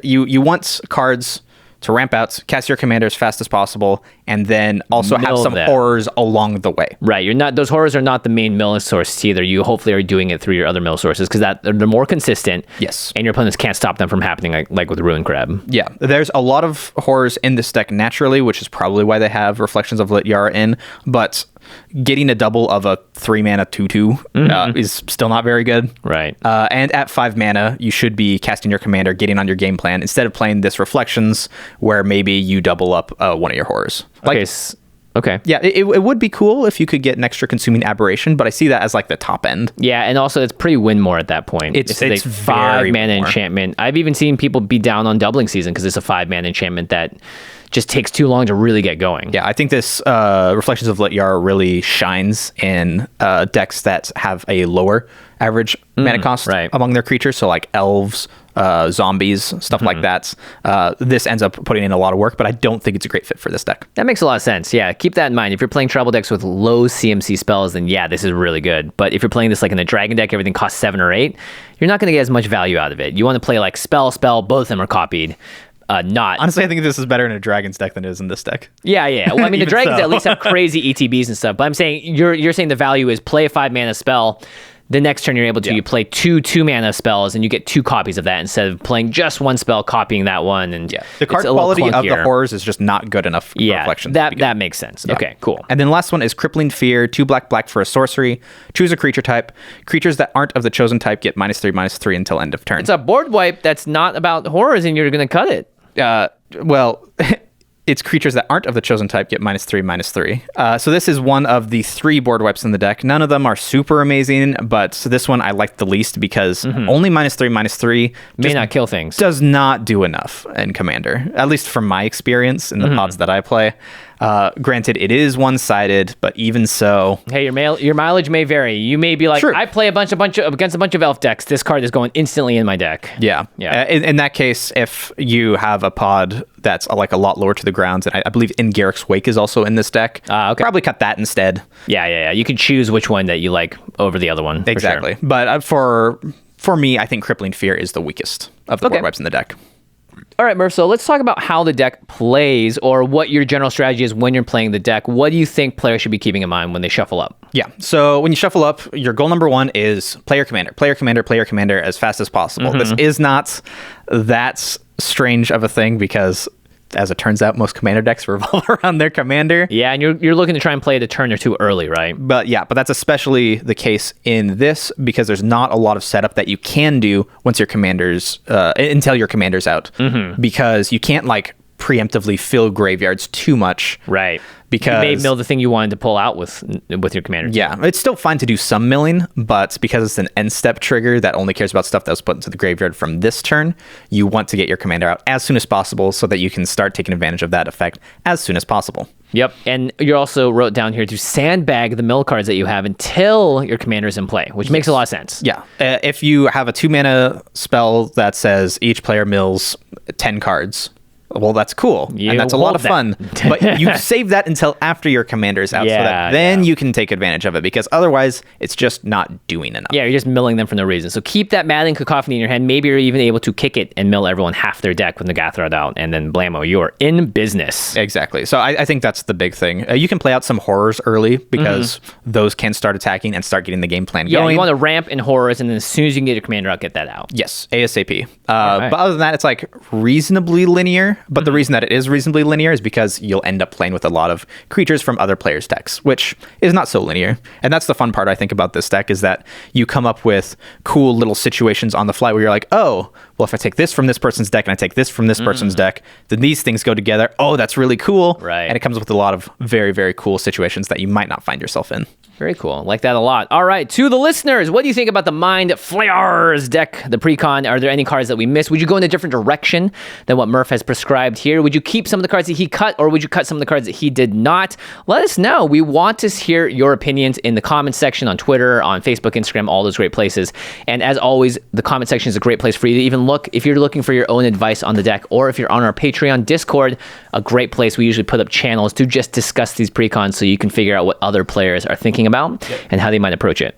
You want cards to ramp out, cast your commander as fast as possible, and then also have some horrors along the way. Right. Those horrors are not the main mill source either. You hopefully are doing it through your other mill sources because they're more consistent. Yes. And your opponents can't stop them from happening like with runecrab. Yeah. There's a lot of horrors in this deck naturally, which is probably why they have Reflections of Lityara in, but getting a double of a 3 mana 2/2 is still not very good. Right. And at 5 mana, you should be casting your commander, getting on your game plan, instead of playing this Reflections where maybe you double up one of your horrors. Okay. Yeah, it would be cool if you could get an extra consuming aberration, but I see that as like the top end. Yeah, and also it's pretty win more at that point. It's a 5 mana more. enchantment. I've even seen people be down on doubling season because it's a 5 mana enchantment that just takes too long to really get going. Yeah, I think this Reflections of Lityara really shines in decks that have a lower average mana cost among their creatures, so like elves, zombies, stuff like that. This ends up putting in a lot of work, but I don't think it's a great fit for this deck. That makes a lot of sense. Yeah, keep that in mind. If you're playing tribal decks with low CMC spells, then yeah, this is really good. But if you're playing this like in a dragon deck, everything costs 7 or 8, you're not going to get as much value out of it. You want to play like spell, both of them are copied. not. Honestly, I think this is better in a Dragons deck than it is in this deck. Yeah. Well, I mean, the Even dragons so. at least have crazy ETBs and stuff. But I'm saying you're saying the value is play a 5-mana spell. The next turn you're able to you play 2 2-mana spells, and you get 2 copies of that instead of playing just one spell, copying that one. And the card it's a little quality of the clunkier. horrors is just not good enough. For reflections to begin. that makes sense. Yeah. Okay, cool. And then last one is Crippling Fear, 2 black for a sorcery. Choose a creature type. Creatures that aren't of the chosen type get -3/-3 until end of turn. It's a board wipe that's not about horrors, and you're going to cut it. Well, it's creatures that aren't of the chosen type get -3/-3. So this is one of the 3 board wipes in the deck. None of them are super amazing, but this one I like the least because only -3/-3 May not kill things. does not do enough in Commander, at least from my experience in the pods that I play. Granted, it is one-sided, but even so, Hey, your mileage may vary. You may be like, Sure. I play against a bunch of elf decks. This card is going instantly in my deck. yeah. In that case, if you have a pod that's like a lot lower to the ground, and I believe In Garrick's Wake is also in this deck, Okay. probably cut that instead. Yeah. You can choose which one that you like over the other one. for Exactly. sure. But for me, I think Crippling Fear is the weakest of the board wipes in the deck. All right, Murph, so let's talk about how the deck plays or what your general strategy is when you're playing the deck. What do you think players should be keeping in mind when they shuffle up? Yeah. So when you shuffle up, your goal number 1 is player commander as fast as possible. This is not that strange of a thing because, as it turns out, most commander decks revolve around their commander. Yeah, and you're looking to try and play it a turn or two early, right? But that's especially the case in this because there's not a lot of setup that you can do once your commander's until your commander's out, because you can't like preemptively fill graveyards too much, Right. Because you may mill the thing you wanted to pull out with your commander. yeah, it's still fine to do some milling, but because it's an end step trigger that only cares about stuff that was put into the graveyard from this turn, you want to get your commander out as soon as possible so that you can start taking advantage of that effect as soon as possible. Yep, and you also wrote down here to sandbag the mill cards that you have until your commander is in play, which makes a lot of sense. Yeah, if you have a 2-mana spell that says each player mills 10 cards, well, that's cool, and that's a lot of fun. But you save that until after your commander's out, so that then you can take advantage of it, because otherwise it's just not doing enough. Yeah, you're just milling them for no reason. So keep that maddening cacophony in your hand. Maybe you're even able to kick it and mill everyone half their deck when the Gathrod out, and then blammo, you're in business. Exactly. So I think that's the big thing. You can play out some horrors early because those can start attacking and start getting the game plan going. Yeah, you want to ramp in horrors, and then as soon as you can get your commander out, get that out. Yes, ASAP. But other than that, it's like reasonably linear. But the reason that it is reasonably linear is because you'll end up playing with a lot of creatures from other players' decks, which is not so linear. And that's the fun part, I think, about this deck, is that you come up with cool little situations on the fly where you're like, oh, well, if I take this from this person's deck and I take this from this person's deck, then these things go together. Oh, that's really cool. Right. And it comes with a lot of very, very cool situations that you might not find yourself in. Very cool. Like that a lot. All right, to the listeners, what do you think about the Flayarrrrs deck, the precon? Are there any cards that we missed? Would you go in a different direction than what Murph has prescribed here? Would you keep some of the cards that he cut, or would you cut some of the cards that he did not? Let us know. We want to hear your opinions in the comments section on Twitter, on Facebook, Instagram, all those great places. And as always, the comment section is a great place for you to even look if you're looking for your own advice on the deck, or if you're on our Patreon Discord, a great place. We usually put up channels to just discuss these precons so you can figure out what other players are thinking about and how they might approach it.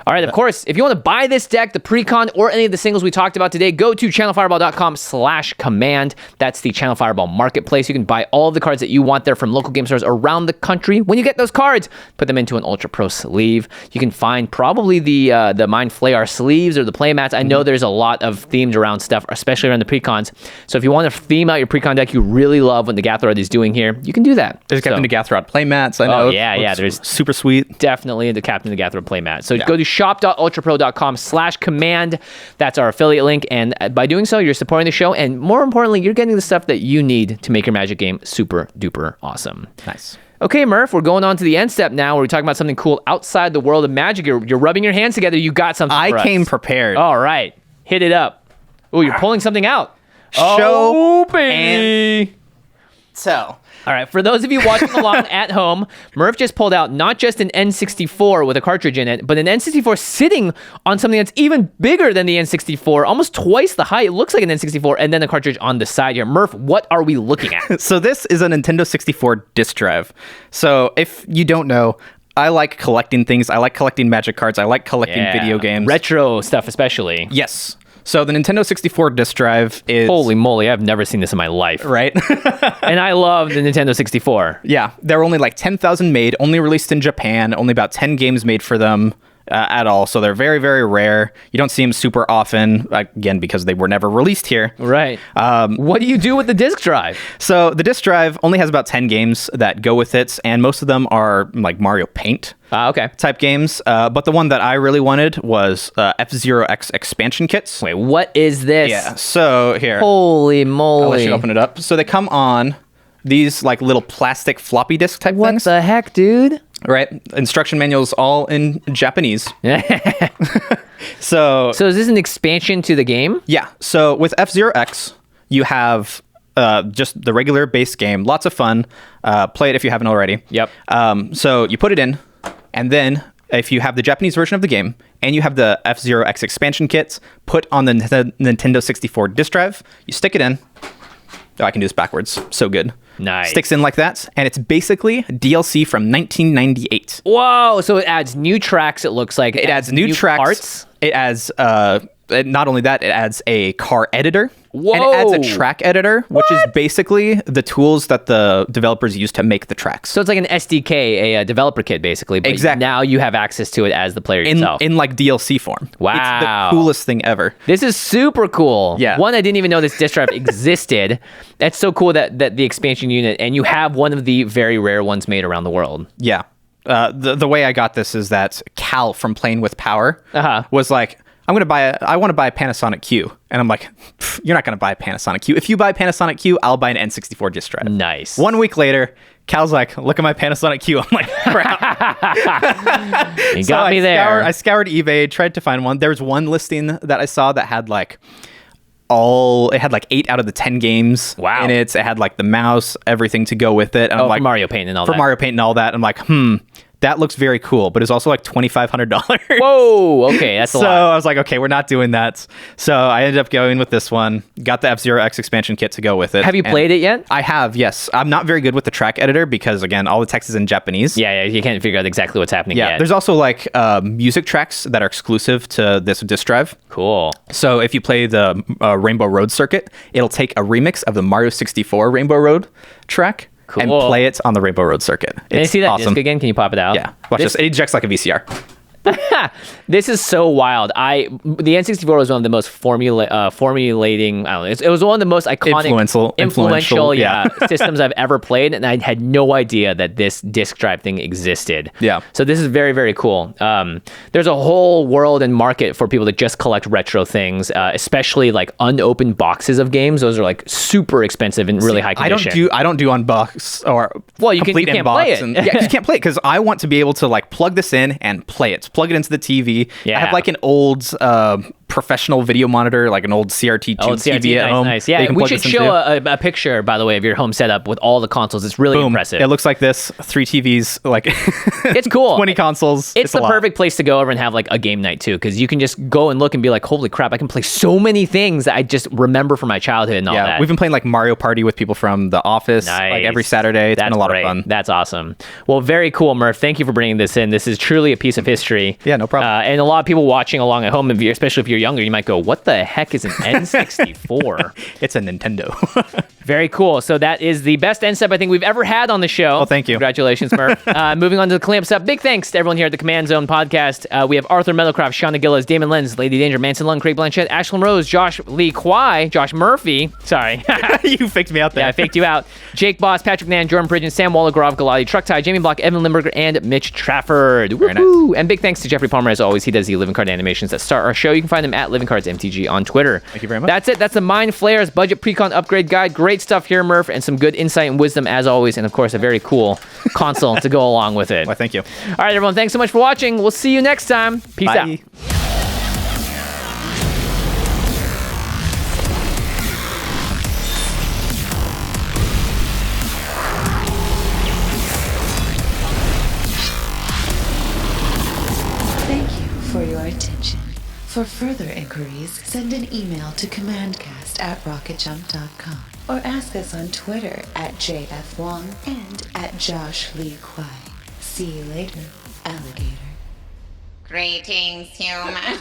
All right, of course, if you want to buy this deck, the precon, or any of the singles we talked about today, go to channelfireball.com/command. That's the Channel Fireball marketplace. You can buy all of the cards that you want there from local game stores around the country. When you get those cards, put them into an Ultra Pro sleeve. You can find probably the Mind Flayarrrs sleeves or the playmats. I know there's a lot of themed around stuff, especially around the precons. So if you want to theme out your precon deck you really love what the Gathrod is doing here, you can do that. There's Captain Gathrod playmats. I know. Oh, yeah. There's super sweet. Definitely the Captain Gathrod playmat. So go to shop.ultrapro.com/command. That's our affiliate link. And by doing so, you're supporting the show. And more importantly, you're getting the stuff that you need to make your Magic game super duper awesome. Nice. Okay, Murph, we're going on to the end step now where we're talking about something cool outside the world of Magic. You're rubbing your hands together. You got something for us. I came prepared. All right. Hit it up. Oh, you're pulling something out. Show baby. So. All right, for those of you watching along at home, Murph just pulled out not just an N64 with a cartridge in it, but an N64 sitting on something that's even bigger than the N64, almost twice the height. It looks like an N64, and then a cartridge on the side here. Murph, what are we looking at? So this is a Nintendo 64 disc drive. So if you don't know, I like collecting things. I like collecting Magic cards. I like collecting video games. Retro stuff especially. Yes. So the Nintendo 64 disk drive is... Holy moly, I've never seen this in my life. Right? And I love the Nintendo 64. Yeah, there were only like 10,000 made, only released in Japan, only about 10 games made for them at all. So they're very, very rare. You don't see them super often, again, because they were never released here. Right. What do you do with the disk drive? So the disk drive only has about 10 games that go with it, and most of them are like Mario Paint. Okay. Type games. But the one that I really wanted was F-Zero X expansion kits. Wait, what is this? Yeah, so here. Holy moly. I'll let you open it up. So they come on these like little plastic floppy disk type things. What the heck, dude? Right. Instruction manuals all in Japanese. So is this an expansion to the game? Yeah. So with F-Zero X, you have just the regular base game. Lots of fun. Play it if you haven't already. Yep. So you put it in, and then if you have the Japanese version of the game and you have the F-Zero X expansion kits put on the Nintendo 64 disk drive, you stick it in. Oh, I can do this backwards. So good. Nice. Sticks in like that, and it's basically DLC from 1998. Whoa! So it adds new tracks, it looks like. It adds new tracks. Parts? It adds, not only that, it adds a car editor. Whoa! And it adds a track editor, which is basically the tools that the developers use to make the tracks. So it's like an SDK, a developer kit, basically. But exactly. Now you have access to it as the player yourself. In like DLC form. Wow. It's the coolest thing ever. This is super cool. Yeah. One, I didn't even know this disk drive existed. That's so cool that the expansion unit, and you have one of the very rare ones made around the world. Yeah. The way I got this is that Cal from Playing with Power was like, I want to buy a Panasonic Q. And I'm like, you're not going to buy a Panasonic Q. If you buy a Panasonic Q, I'll buy an N64 disk drive. Nice. 1 week later, Cal's like, look at my Panasonic Q. I'm like, crap. You got me there. I scoured eBay, tried to find one. There was one listing that I saw that had like it had like 8 out of the 10 games in it. It had like the mouse, everything to go with it. And I'm like, for Mario Paint and all that. For Mario Paint and all that. I'm like, that looks very cool, but it's also like $2,500. Whoa, okay, that's a lot. So I was like, okay, we're not doing that. So I ended up going with this one, got the F-Zero X expansion kit to go with it. Have you played it yet? I have, yes. I'm not very good with the track editor because, again, all the text is in Japanese. Yeah, you can't figure out exactly what's happening yet. There's also like music tracks that are exclusive to this disk drive. Cool. So if you play the Rainbow Road circuit, it'll take a remix of the Mario 64 Rainbow Road track. Cool. And play it on the Rainbow Road circuit. Can you see that awesome. disc again? Can you pop it out? Yeah. Watch this. It ejects like a VCR. This is so wild. The N64 was one of the most formulating. I don't know. It was one of the most iconic, influential systems I've ever played, and I had no idea that this disk drive thing existed. Yeah. So this is very, very cool. There's a whole world and market for people that just collect retro things, especially like unopened boxes of games. Those are like super expensive and really high condition. I don't do unbox or you can't play it. You can't play it because I want to be able to like plug this in and play it. Plug it into the TV. Yeah. I have like an old professional video monitor, like an old CRT TV at home. Nice. Yeah, we should show a picture, by the way, of your home setup with all the consoles. It's really impressive. It looks like this. 3 TVs, like it's cool. 20 consoles. It's the perfect place to go over and have like a game night too, because you can just go and look and be like, holy crap, I can play so many things that I just remember from my childhood and all that. We've been playing like Mario Party with people from The Office like every Saturday. It's been a lot of fun. That's awesome. Well, very cool, Murph. Thank you for bringing this in. This is truly a piece of history. Yeah, no problem. And a lot of people watching along at home, especially if you're younger, you might go, what the heck is an N64? It's a Nintendo. Very cool. So that is the best N-Step I think we've ever had on the show. Oh, thank you. Congratulations, Murph. Moving on to the clamp stuff. Big thanks to everyone here at the Command Zone podcast. We have Arthur Meadowcroft, Shauna Gillis, Damon Lenz, Lady Danger, Manson Lung, Craig Blanchett, Ashlyn Rose, Josh Lee Kwai, Josh Murphy. Sorry. You faked me out there. Yeah, I faked you out. Jake Boss, Patrick Nan, Jordan Pridgeon, Sam Waller, Gaurav Galati, Truck Tie, Jamie Block, Evan Limburger, and Mitch Trafford. Very nice. And big thanks to Jeffrey Palmer, as always. He does the Living Card animations that start our show. You can find him at Living Cards MTG on Twitter. Thank you very much. That's it. That's the Mind Flayarrrrs budget precon upgrade guide. Great stuff here, Murph, and some good insight and wisdom as always, and of course a very cool console to go along with it. Well, thank you. All right, everyone. Thanks so much for watching. We'll see you next time. Peace out. For your attention. For further inquiries, send an email to commandcast@rocketjump.com or ask us on Twitter at JFWong and at Josh Lee Kwai. See you later, alligator. Greetings, humans.